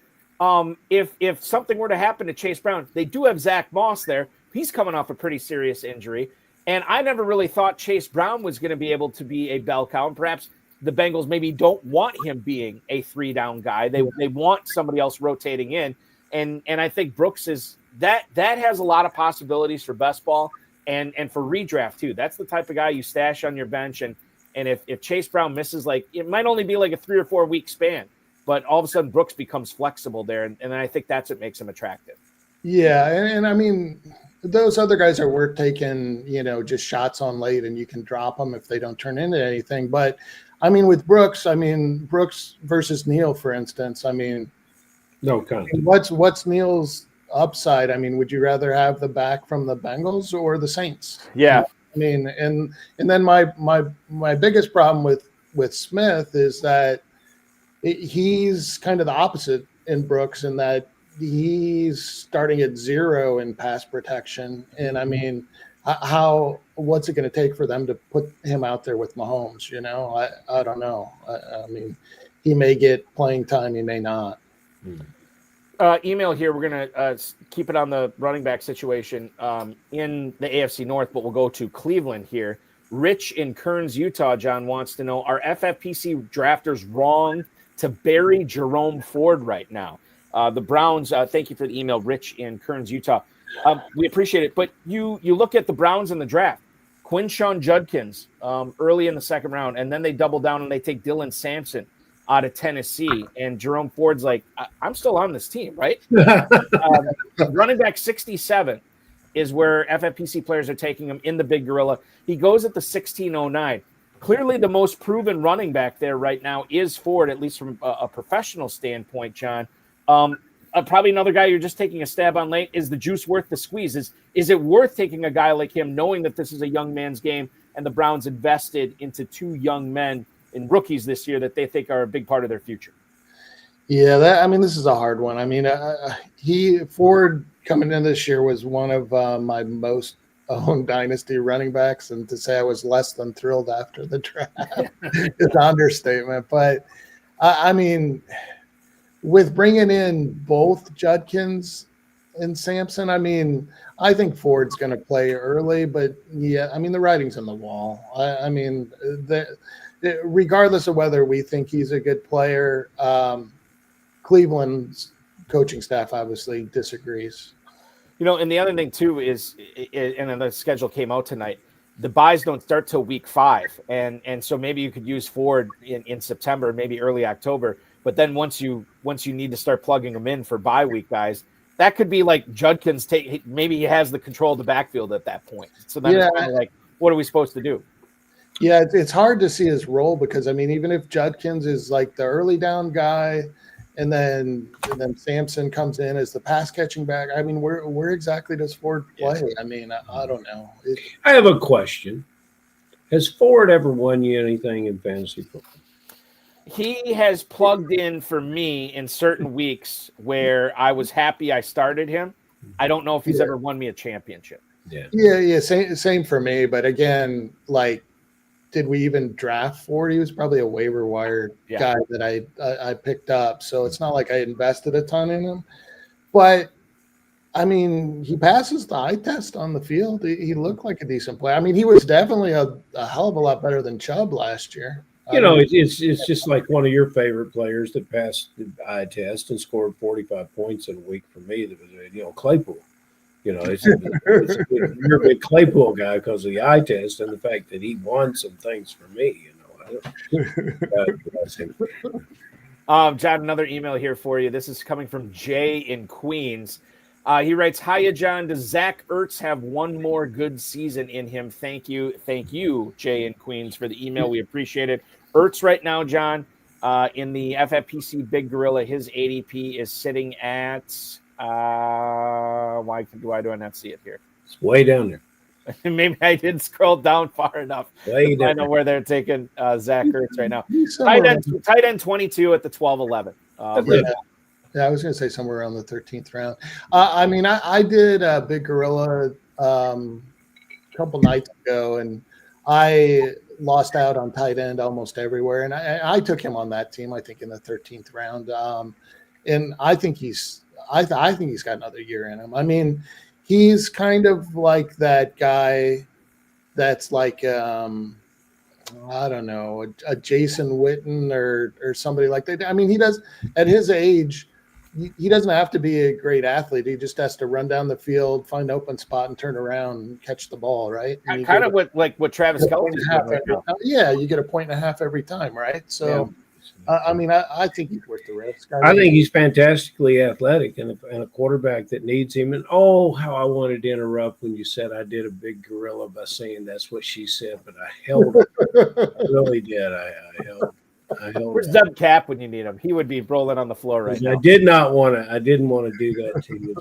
if something were to happen to Chase Brown, they do have Zach Moss there. He's coming off a pretty serious injury. And I never really thought Chase Brown was going to be able to be a bell cow. And perhaps the Bengals maybe don't want him being a 3-down guy. They want somebody else rotating in. And I think Brooks is that has a lot of possibilities for best ball and for redraft too. That's the type of guy you stash on your bench. And if Chase Brown misses, like, it might only be like a 3 or 4 week span, but all of a sudden Brooks becomes flexible there. And then I think that's what makes him attractive. Yeah. And I mean, those other guys are worth taking, just shots on late, and you can drop them if they don't turn into anything. But I mean, with Brooks, Brooks versus Neal, for instance, no comment. What's Neal's upside? Would you rather have the back from the Bengals or the Saints? Yeah. And then my biggest problem with Smith is that he's kind of the opposite in Brooks, in that he's starting at 0 in pass protection. And what's it going to take for them to put him out there with Mahomes? I don't know. He may get playing time, he may not. Email here. We're going to keep it on the running back situation in the AFC North, but we'll go to Cleveland here. Rich in Kearns, Utah, John wants to know, are FFPC drafters wrong to bury Jerome Ford right now? The Browns, thank you for the email, Rich in Kearns, Utah. We appreciate it. But you look at the Browns in the draft, Quinshawn Judkins early in the second round, and then they double down and they take Dylan Sampson out of Tennessee. And Jerome Ford's like, I'm still on this team, right? Running back 67 is where FFPC players are taking him in the Big Gorilla. He goes at the 1609. Clearly the most proven running back there right now is Ford, at least from a professional standpoint, John. Probably another guy you're just taking a stab on late. Is the juice worth the squeeze? Is it worth taking a guy like him, knowing that this is a young man's game and the Browns invested into 2 young men in rookies this year that they think are a big part of their future? Yeah, this is a hard one. Ford coming in this year was one of my most owned dynasty running backs, and to say I was less than thrilled after the draft is an understatement. But with bringing in both Judkins and Sampson, I think Ford's going to play early, but yeah, the writing's on the wall. Regardless of whether we think he's a good player, Cleveland's coaching staff obviously disagrees. And the other thing too is, and then the schedule came out tonight, the buys don't start till week 5. And so maybe you could use Ford in September, maybe early October. But then once you need to start plugging them in for bye week guys, that could be like Judkins maybe he has the control of the backfield at that point. So then it's kind of like, what are we supposed to do? Yeah, it's hard to see his role because even if Judkins is like the early down guy, and then Sampson comes in as the pass catching back, where exactly does Ford play? I don't know. I have a question. Has Ford ever won you anything in fantasy football? He has plugged in for me in certain weeks where I was happy I started him. I don't know if he's ever won me a championship. Yeah. Same for me. But again, did we even draft Ford? He was probably a waiver wire guy that I picked up. So it's not like I invested a ton in him. But he passes the eye test on the field. He looked like a decent player. He was definitely a hell of a lot better than Chubb last year. It's just like one of your favorite players that passed the eye test and scored 45 points in a week for me. That was, Claypool. You're a big Claypool guy because of the eye test and the fact that he won some things for me. John, another email here for you. This is coming from Jay in Queens. He writes, "Hiya, John. Does Zach Ertz have one more good season in him? Thank you, Jay in Queens, for the email. We appreciate it." Ertz right now, John, in the FFPC Big Gorilla, his ADP is sitting at why do I not see it here? It's way down there. Maybe I didn't scroll down far enough. I know where they're taking Zach Ertz right now. Tight end 22 at the 12-11. Yeah, I was going to say somewhere around the 13th round. I did a Big Gorilla a couple nights ago, and I lost out on tight end almost everywhere. And I took him on that team, I think, in the 13th round. And I think he's got another year in him. He's kind of like that guy that's like I don't know, a Jason Witten or somebody like that. I mean, he does at his age. He doesn't have to be a great athlete. He just has to run down the field, find an open spot, and turn around and catch the ball, right? Kind of what Travis Kelce's doing right now. Yeah, you get a point and a half every time, right? So, I mean, I think he's worth the risk. I think he's fantastically athletic and a quarterback that needs him. And how I wanted to interrupt when you said I did a big gorilla by saying that's what she said, but I held it. I really did. I held. Where's Doug Cap when you need him? He would be rolling on the floor right now. I didn't want to do that to you,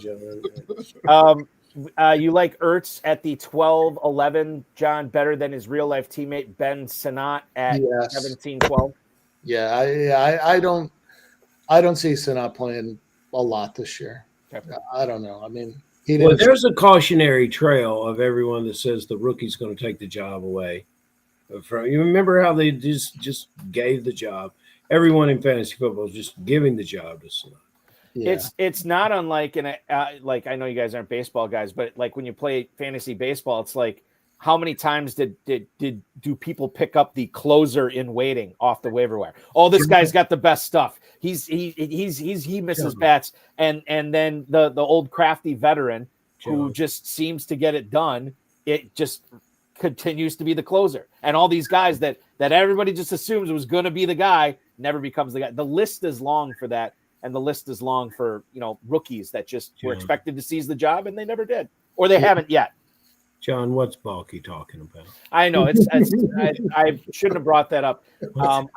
John. You like Ertz at the 12-11, John, better than his real life teammate Ben Sinnott at 17-12. Yeah, I don't see Sinnott playing a lot this year. Okay. I don't know. I mean, there's a cautionary trail of everyone that says the rookie's going to take the job away. You remember how they just gave the job? Everyone in fantasy football is just giving the job to someone. Yeah. It's not unlike, and like I know you guys aren't baseball guys, but like when you play fantasy baseball, it's like how many times do people pick up the closer in waiting off the waiver wire? Oh, this guy's got the best stuff. He misses bats, and then the old crafty veteran who just seems to get it done. It just continues to be the closer, and all these guys that everybody just assumes was going to be the guy never becomes the guy. The list is long for that, and the list is long for rookies that just were expected to seize the job and they never did, or they haven't yet. John, what's Balky talking about? I know I shouldn't have brought that up.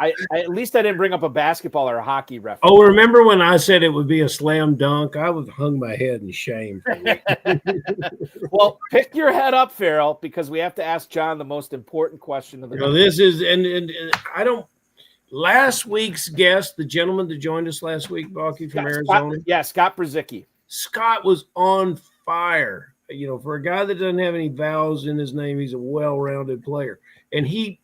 At least I didn't bring up a basketball or a hockey reference. Oh, remember when I said it would be a slam dunk? I would hung my head in shame. Well, pick your head up, Ferrell, because we have to ask John the most important question of the night. This is and I don't. Last week's guest, the gentleman that joined us last week, Balky from Arizona. Scott Brzezicki. Scott was on fire. For a guy that doesn't have any vowels in his name, he's a well-rounded player. And he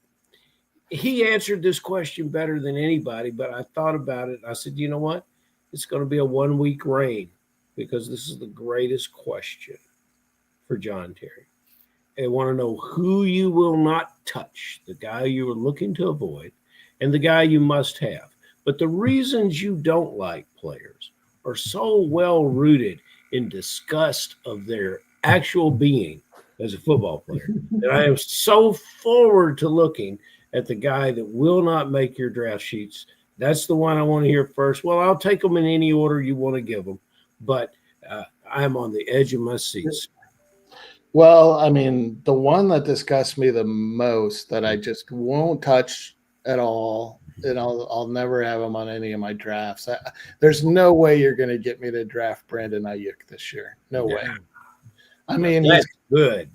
answered this question better than anybody, but I thought about it. I said, you know what? It's going to be a 1-week reign because this is the greatest question for John Terry. I want to know who you will not touch, the guy you are looking to avoid, and the guy you must have. But the reasons you don't like players are so well-rooted in disgust of their actual being as a football player that I am so forward to looking at the guy that will not make your draft sheets. That's the one I want to hear first. Well, I'll take them in any order you want to give them, but I'm on the edge of my seats. Well, I mean, the one that disgusts me the most that I just won't touch at all, and I'll never have him on any of my drafts. There's no way you're going to get me to draft Brandon Ayuk this year. No way. I mean, that's good.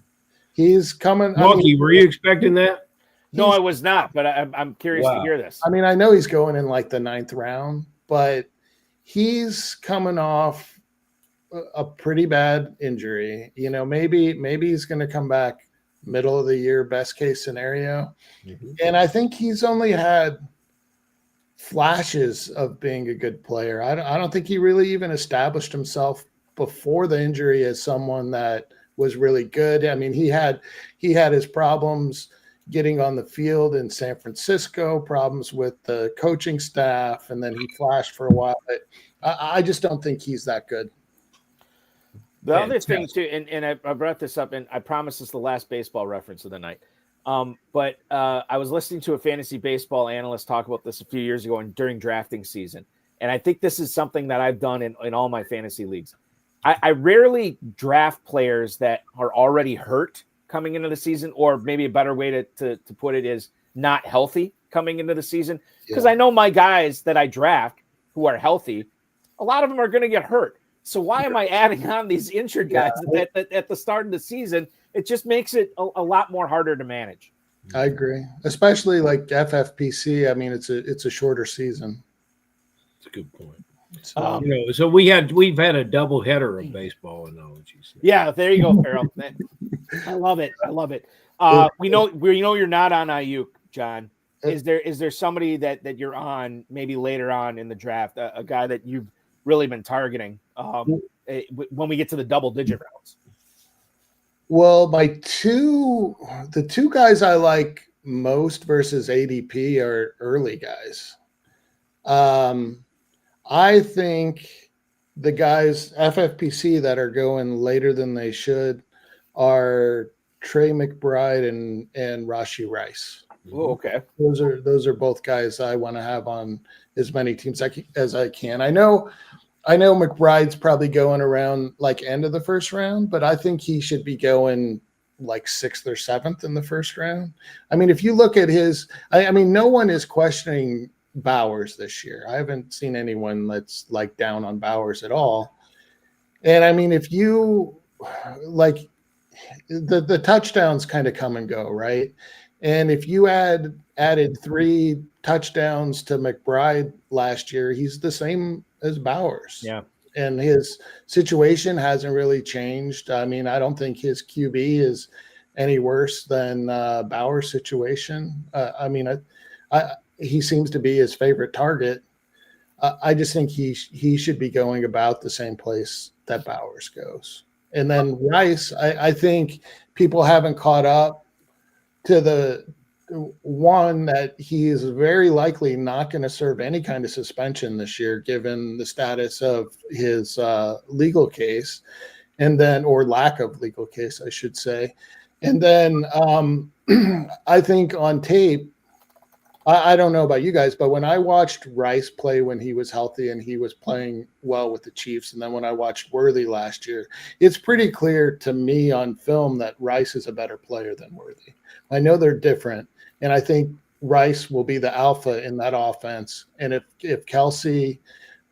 He's coming. Lucky, were you expecting that? No, I was not, but I'm curious to hear this. I mean, I know he's going in like the 9th round, but he's coming off a pretty bad injury. Maybe he's going to come back middle of the year, best case scenario. Mm-hmm. And I think he's only had flashes of being a good player. I don't think he really even established himself before the injury as someone that was really good. I mean, he had his problems getting on the field in San Francisco, problems with the coaching staff, and then he flashed for a while. But I just don't think he's that good. The other thing too, and I brought this up, and I promise this is the last baseball reference of the night. But I was listening to a fantasy baseball analyst talk about this a few years ago during drafting season. And I think this is something that I've done in all my fantasy leagues. I rarely draft players that are already hurt coming into the season, or maybe a better way to put it is not healthy coming into the season. Because I know my guys that I draft who are healthy, a lot of them are going to get hurt. So why am I adding on these injured guys at the start of the season? It just makes it a lot more harder to manage. I agree, especially like FFPC. I mean, it's a shorter season. That's a good point. So we've had a double header of baseball analogies. Yeah, there you go, Ferrell. I love it. We know you're not on IU, John. Is there somebody that you're on maybe later on in the draft, a guy that you've really been targeting when we get to the double-digit rounds? Well, the two guys I like most versus ADP are early guys. I think the guys FFPC that are going later than they should are Trey McBride and Rashee Rice. Oh, okay. Those are both guys I want to have on as many teams as I can. I know McBride's probably going around like end of the first round, but I think he should be going like 6th or 7th in the first round. I mean, if you look at his, I mean, no one is questioning Bowers this year. I haven't seen anyone that's like down on Bowers at all. And I mean, if you like the touchdowns kind of come and go, right? And if you added 3 touchdowns to McBride last year, he's the same as Bowers. Yeah. And his situation hasn't really changed. I mean, I don't think his QB is any worse than Bowers' situation. I mean, he seems to be his favorite target. I just think he should be going about the same place that Bowers goes. And then Rice, I think people haven't caught up to the one that he is very likely not going to serve any kind of suspension this year, given the status of his legal case, and then, or lack of legal case, I should say. And then I think on tape, I don't know about you guys, but when I watched Rice play when he was healthy and he was playing well with the Chiefs, and then when I watched Worthy last year, it's pretty clear to me on film that Rice is a better player than Worthy. I know they're different, and I think Rice will be the alpha in that offense. And if Kelsey,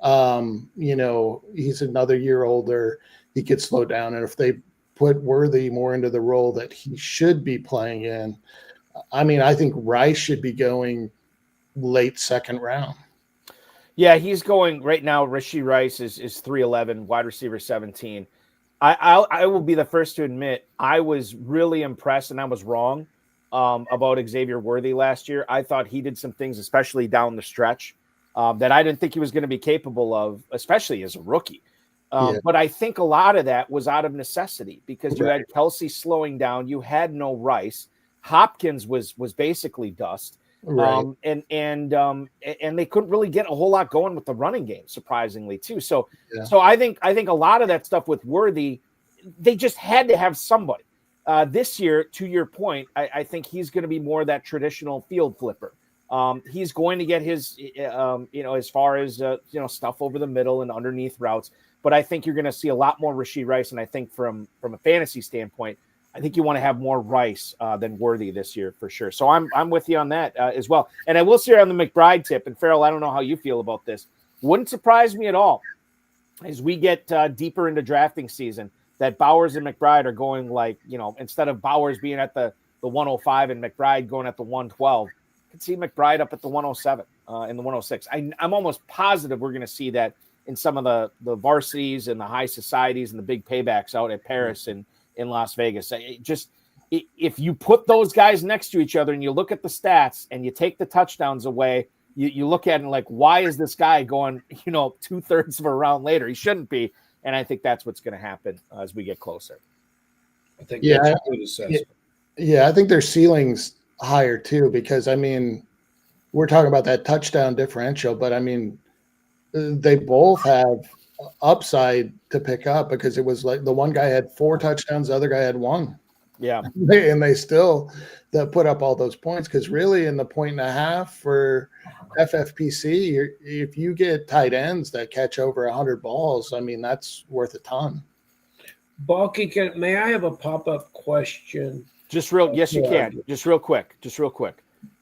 he's another year older, he could slow down. And if they put Worthy more into the role that he should be playing in, I mean, I think Rice should be going late 2nd round. Yeah, he's going right now. Rashee Rice is 3'11", wide receiver 17. I will be the first to admit I was really impressed, and I was wrong about Xavier Worthy last year. I thought he did some things, especially down the stretch, that I didn't think he was going to be capable of, especially as a rookie. But I think a lot of that was out of necessity because you had Kelsey slowing down. You had no Rice. Hopkins was basically dust, right. And they couldn't really get a whole lot going with the running game, surprisingly too. So I think a lot of that stuff with Worthy, they just had to have somebody. This year, to your point, I think he's going to be more that traditional field flipper. He's going to get his, as far as stuff over the middle and underneath routes. But I think you're going to see a lot more Rashee Rice, and I think from a fantasy standpoint, I think you want to have more Rice than Worthy this year for sure. So I'm with you on that as well. And I will say on the McBride tip, and Ferrell, I don't know how you feel about this. Wouldn't surprise me at all as we get deeper into drafting season that Bowers and McBride are going like, instead of Bowers being at the 105 and McBride going at the 112, I could see McBride up at the 107 and the 106. I'm almost positive we're going to see that in some of the varsities and the high societies and the big paybacks out at Paris and in Las Vegas. If you put those guys next to each other and you look at the stats and you take the touchdowns away, you look at it and like, why is this guy going, 2/3 of a round later? He shouldn't be. And I think that's what's going to happen as we get closer. I think that's a good assessment. Yeah, I think their ceiling's higher too, because I mean, we're talking about that touchdown differential, but I mean, they both have upside to pick up because it was like the one guy had 4 touchdowns, the other guy had 1. Yeah. And they still put up all those points because really in the 1.5 for FFPC, if you get tight ends that catch over 100 balls, I mean, that's worth a ton. Balky, may I have a pop-up question? Yes, you can. Just real quick.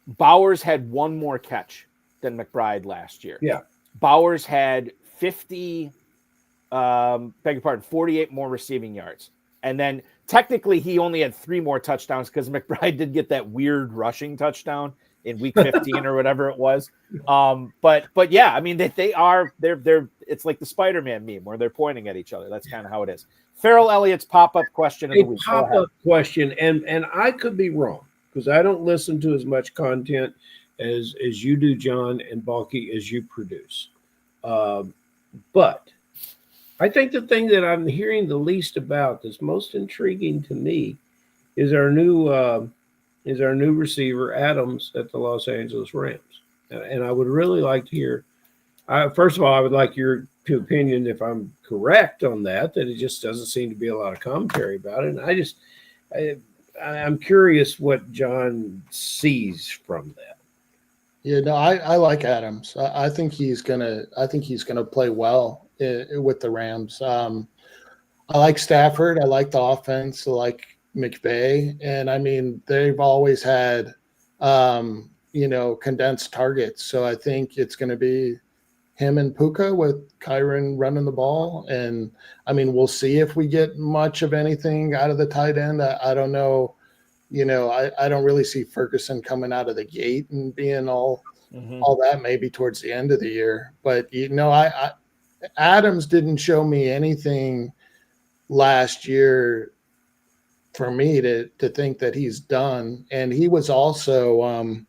Bowers had 1 more catch than McBride last year. Yeah. Bowers had 48 more receiving yards. And then technically he only had 3 more touchdowns because McBride did get that weird rushing touchdown in week 15 or whatever it was. But yeah, I mean, they're it's like the Spider-Man meme where they're pointing at each other. That's kind of how it is. Ferrell Elliott's pop-up question of the week. Pop-up question, and I could be wrong because I don't listen to as much content as you do, John, and Balky, as you produce. But I think the thing that I'm hearing the least about that's most intriguing to me is our new is our new receiver, Adams, at the Los Angeles Rams. And I would really like to hear, first of all, I would like your opinion, if I'm correct on that it just doesn't seem to be a lot of commentary about it. And I'm curious what John sees from that. Yeah, no, I like Adams. I think he's gonna play well with the Rams. I like Stafford. I like the offense. I like McVay, and I mean they've always had condensed targets. So I think it's going to be him and Puka with Kyron running the ball. And I mean, we'll see if we get much of anything out of the tight end. I don't know. I don't really see Ferguson coming out of the gate and being all that, maybe towards the end of the year. But Adams didn't show me anything last year for me to think that he's done. And he was also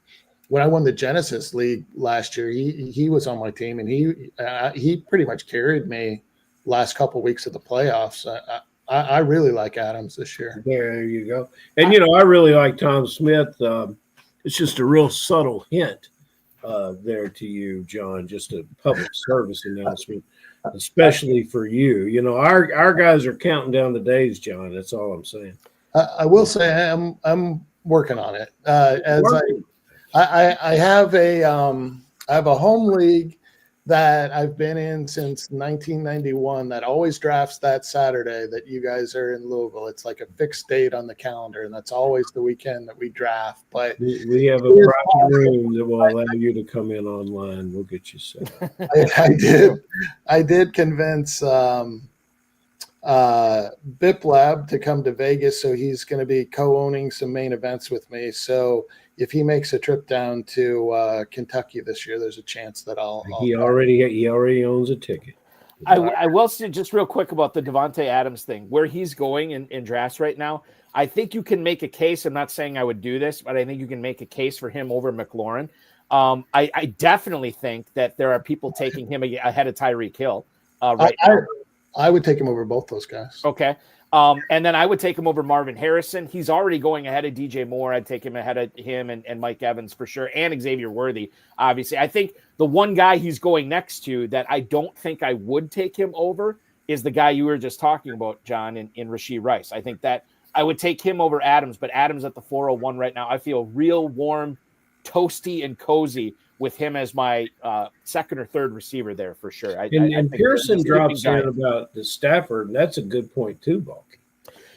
when I won the Genesis League last year, he was on my team, and he pretty much carried me last couple of weeks of the playoffs. I really like Adams this year. There you go. And I really like Tom Smith. It's just a real subtle hint there to you, John, just a public service announcement, especially for you. Our guys are counting down the days, John. That's all I'm saying. I will say I'm working on it. I have a home league that I've been in since 1991 that always drafts that Saturday that you guys are in Louisville. It's like a fixed date on the calendar, and that's always the weekend that we draft. But we have a private room that will allow you to come in online. We'll get you set up. I did convince Biplab to come to Vegas, so he's going to be co-owning some main events with me. So if he makes a trip down to Kentucky this year, there's a chance that he already owns a ticket. I will say just real quick about the Devontae Adams thing, where he's going in drafts right now. I think you can make a case. I'm not saying I would do this, but I think you can make a case for him over McLaurin. I definitely think that there are people taking him ahead of Tyreek Hill right now. I would take him over both those guys. Okay. And then I would take him over Marvin Harrison. He's already going ahead of DJ Moore. I'd take him ahead of him and Mike Evans for sure, and Xavier Worthy, obviously. I think the one guy he's going next to that I don't think I would take him over is the guy you were just talking about, John, in Rashee Rice. I think that I would take him over Adams, but Adams at the 401 right now. I feel real warm, toasty, and cozy with him as my second or third receiver there for sure. And Pearson drops in about the Stafford, and that's a good point too, Balky.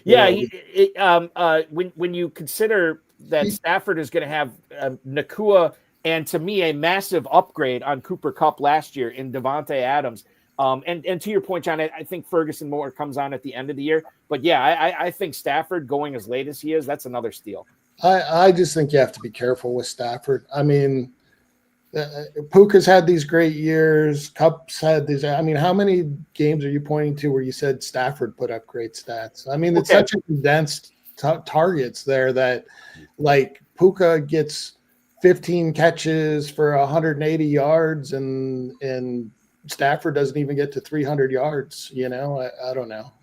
Yeah, when you consider that Stafford is going to have Nakua and, to me, a massive upgrade on Cooper Kupp last year in Devontae Adams. And to your point, John, I think Ferguson more comes on at the end of the year. But, yeah, I think Stafford going as late as he is, that's another steal. I just think you have to be careful with Stafford. I mean, Puka's had these great years. Kupp's had these. I mean, how many games are you pointing to where you said Stafford put up great stats? I mean, it's such a condensed targets there that, like, Puka gets 15 catches for 180 yards, and Stafford doesn't even get to 300 yards. I don't know.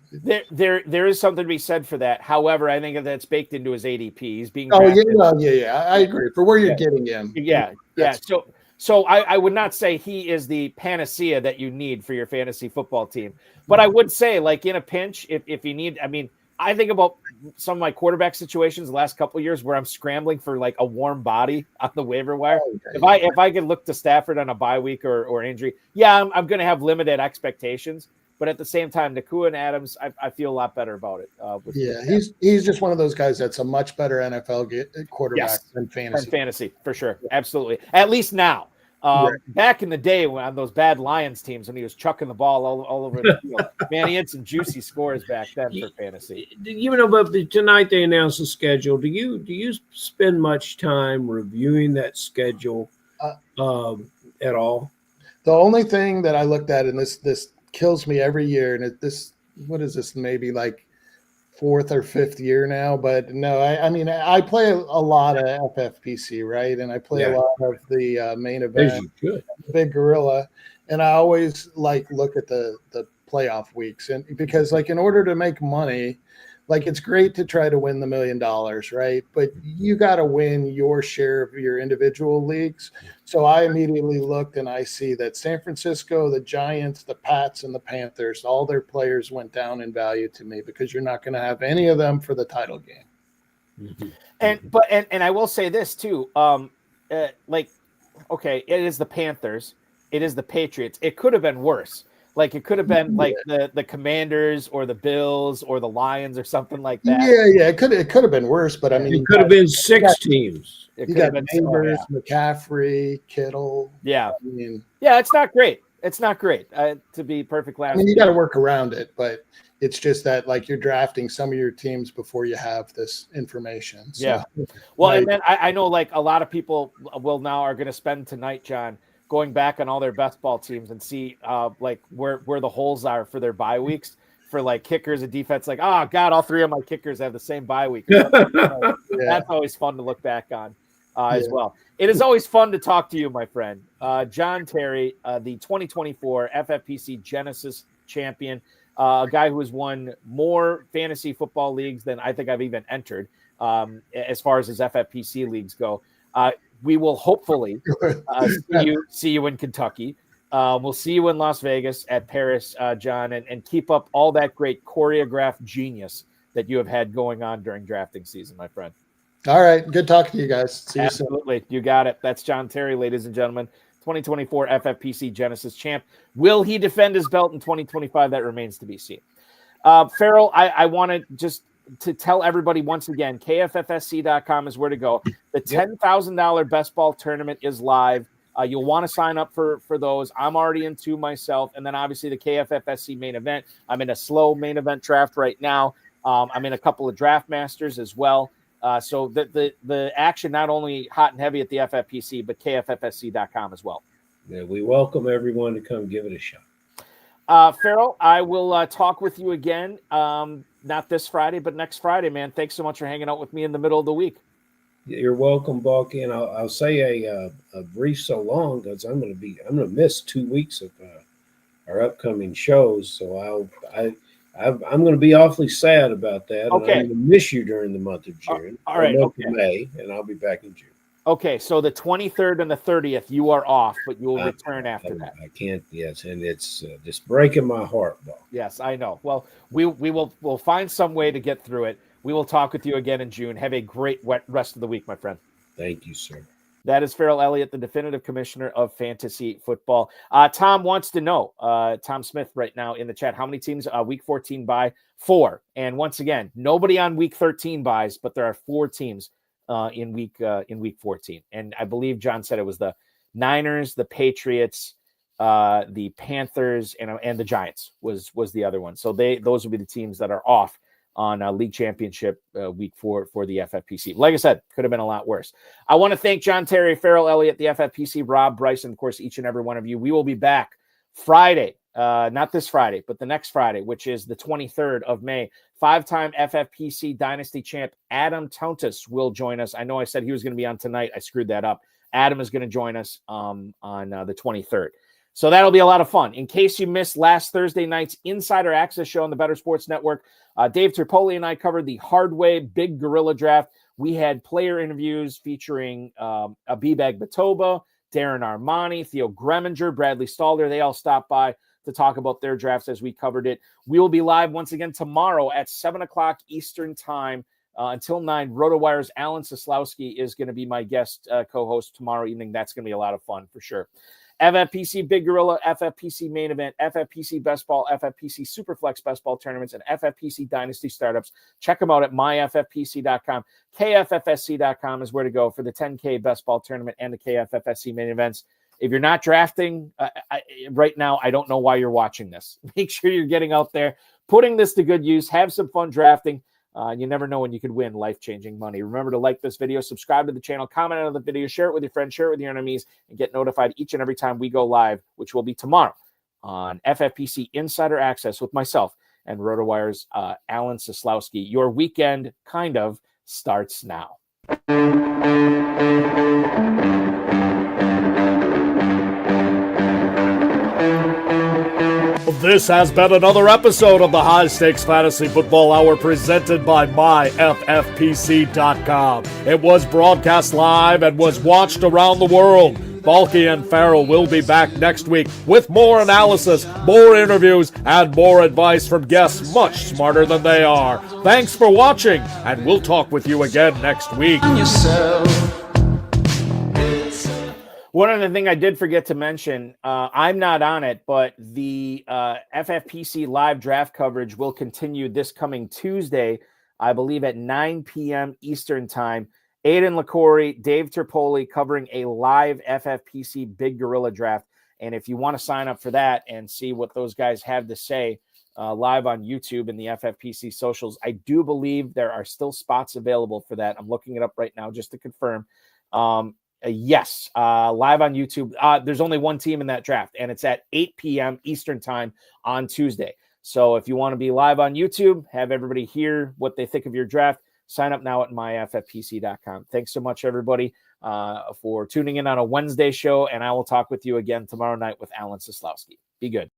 There is something to be said for that. However, I think that's baked into his ADP. He's being yeah. I agree. For where you're getting him. Yeah. So I would not say he is the panacea that you need for your fantasy football team. But I would say, like, in a pinch, if you need, I mean, I think about some of my quarterback situations the last couple of years where I'm scrambling for like a warm body on the waiver wire. If I could look to Stafford on a bye week or injury, I'm going to have limited expectations. But at the same time, Nakua and Adams, I feel a lot better about it. He's just one of those guys that's a much better NFL quarterback than fantasy. Fantasy, for sure. Absolutely. At least now. Back in the day on those bad Lions teams when he was chucking the ball all over the field, man, he had some juicy scores back then for fantasy. But tonight they announced the schedule. Do you spend much time reviewing that schedule at all? The only thing that I looked at, and this kills me every year, and what is this, maybe like fourth or fifth year now, but no, I mean, I play a lot of FFPC, right? And I play a lot of the main event, Big Gorilla. And I always look at the playoff weeks, and because in order to make money, like, it's great to try to win the $1 million, right? But you got to win your share of your individual leagues. So I immediately looked and I see that San Francisco, the Giants, the Pats, and the Panthers, all their players went down in value to me, because you're not going to have any of them for the title game. And I will say this too. Okay, it is the Panthers, it is the Patriots. It could have been worse. Like, it could have been like the Commanders or the Bills or the Lions or something like that. Yeah. It could have been worse, but I mean, it could have been 6 teams. You got Neighbors, McCaffrey, Kittle. Yeah. I mean, yeah, it's not great. It's not great, to be perfectly honest. I mean, you got to work around it, but it's just that, like, you're drafting some of your teams before you have this information. So, yeah. Well, and then I know, like, a lot of people are going to spend tonight, John, going back on all their best ball teams and see like where the holes are for their bye weeks for, like, kickers and defense. Like, oh God, all 3 of my kickers have the same bye week. That's always fun to look back on as well. It is always fun to talk to you, my friend. John Terry, the 2024 FFPC Genesis champion, a guy who has won more fantasy football leagues than I think I've even entered, as far as his FFPC leagues go. We will hopefully see you in Kentucky. We'll see you in Las Vegas at Paris, John, and keep up all that great choreographed genius that you have had going on during drafting season, my friend. All right. Good talking to you guys. See you soon. Absolutely. You got it. That's John Terry, ladies and gentlemen, 2024 FFPC Genesis champ. Will he defend his belt in 2025? That remains to be seen. Ferrell, I wanted just to tell everybody once again, KFFSC.com is where to go. The $10,000 Best Ball Tournament is live. You'll want to sign up for those. I'm already in 2 myself. And then obviously the KFFSC Main Event. I'm in a slow main event draft right now. I'm in a couple of draft masters as well. So the action not only hot and heavy at the FFPC, but KFFSC.com as well. Yeah, we welcome everyone to come give it a shot. Ferrell, I will talk with you again. Not this Friday, but next Friday, man. Thanks so much for hanging out with me in the middle of the week. You're welcome, Balkman. I'll say a brief so long, because I'm going to miss 2 weeks of our upcoming shows. So I'm going to be awfully sad about that. Okay. And I'm going to miss you during the month of June. All right. Okay. May, and I'll be back in June. Okay, so the 23rd and the 30th, you are off, but you will return after that. I can't, yes, and it's just breaking my heart, Bob. Yes, I know. Well, we'll find some way to get through it. We will talk with you again in June. Have a great rest of the week, my friend. Thank you, sir. That is Ferrell Elliott, the definitive commissioner of fantasy football. Tom wants to know, Tom Smith right now in the chat, how many teams week 14 bye? 4. And once again, nobody on week 13 buys, but there are 4 teams in week 14. And I believe John said it was the Niners, the Patriots, the Panthers, and the Giants was the other one. So those would be the teams that are off on league championship week 4 for the FFPC. Like I said, could have been a lot worse. I want to thank John Terry, Ferrell Elliott, the FFPC, Rob, Bryce, and of course each and every one of you. We will be back Friday, not this Friday, but the next Friday, which is the 23rd of May. 5-time FFPC Dynasty champ Adam Tontis will join us. I know I said he was going to be on tonight. I screwed that up. Adam is going to join us on the 23rd. So that'll be a lot of fun. In case you missed last Thursday night's Insider Access show on the Better Sports Network, Dave Terpoli and I covered the Hardway Big Gorilla Draft. We had player interviews featuring Abibag Batoba, Darren Armani, Theo Greminger, Bradley Stalder. They all stopped by to talk about their drafts as we covered it. We will be live once again tomorrow at 7 o'clock Eastern time until 9. RotoWire's Alan Soslowski is going to be my guest co-host tomorrow evening. That's going to be a lot of fun for sure. FFPC Big Gorilla, FFPC Main Event, FFPC Best Ball, FFPC Superflex Best Ball Tournaments, and FFPC Dynasty Startups. Check them out at myffpc.com. KFFSC.com is where to go for the 10K Best Ball Tournament and the KFFSC Main Events. If you're not drafting right now, I don't know why you're watching this. Make sure you're getting out there, putting this to good use, have some fun drafting. You never know when you could win life-changing money. Remember to like this video, subscribe to the channel, comment on the video, share it with your friends, share it with your enemies, and get notified each and every time we go live, which will be tomorrow on FFPC Insider Access with myself and RotoWire's Alan Soslowski. Your weekend kind of starts now. This has been another episode of the High Stakes Fantasy Football Hour presented by myffpc.com. It was broadcast live and was watched around the world. Balky and Ferrell will be back next week with more analysis, more interviews, and more advice from guests much smarter than they are. Thanks for watching, and we'll talk with you again next week. One other thing I did forget to mention, I'm not on it, but the FFPC live draft coverage will continue this coming Tuesday, I believe at 9 p.m. Eastern Time. Aidan LaCourie, Dave Terpoli covering a live FFPC Big Gorilla draft. And if you want to sign up for that and see what those guys have to say live on YouTube and the FFPC socials, I do believe there are still spots available for that. I'm looking it up right now just to confirm. Yes, live on YouTube. There's only one team in that draft, and it's at 8 p.m. Eastern Time on Tuesday. So if you want to be live on YouTube, have everybody hear what they think of your draft, sign up now at myffpc.com. Thanks so much, everybody, for tuning in on a Wednesday show, and I will talk with you again tomorrow night with Alan Soslowski. Be good.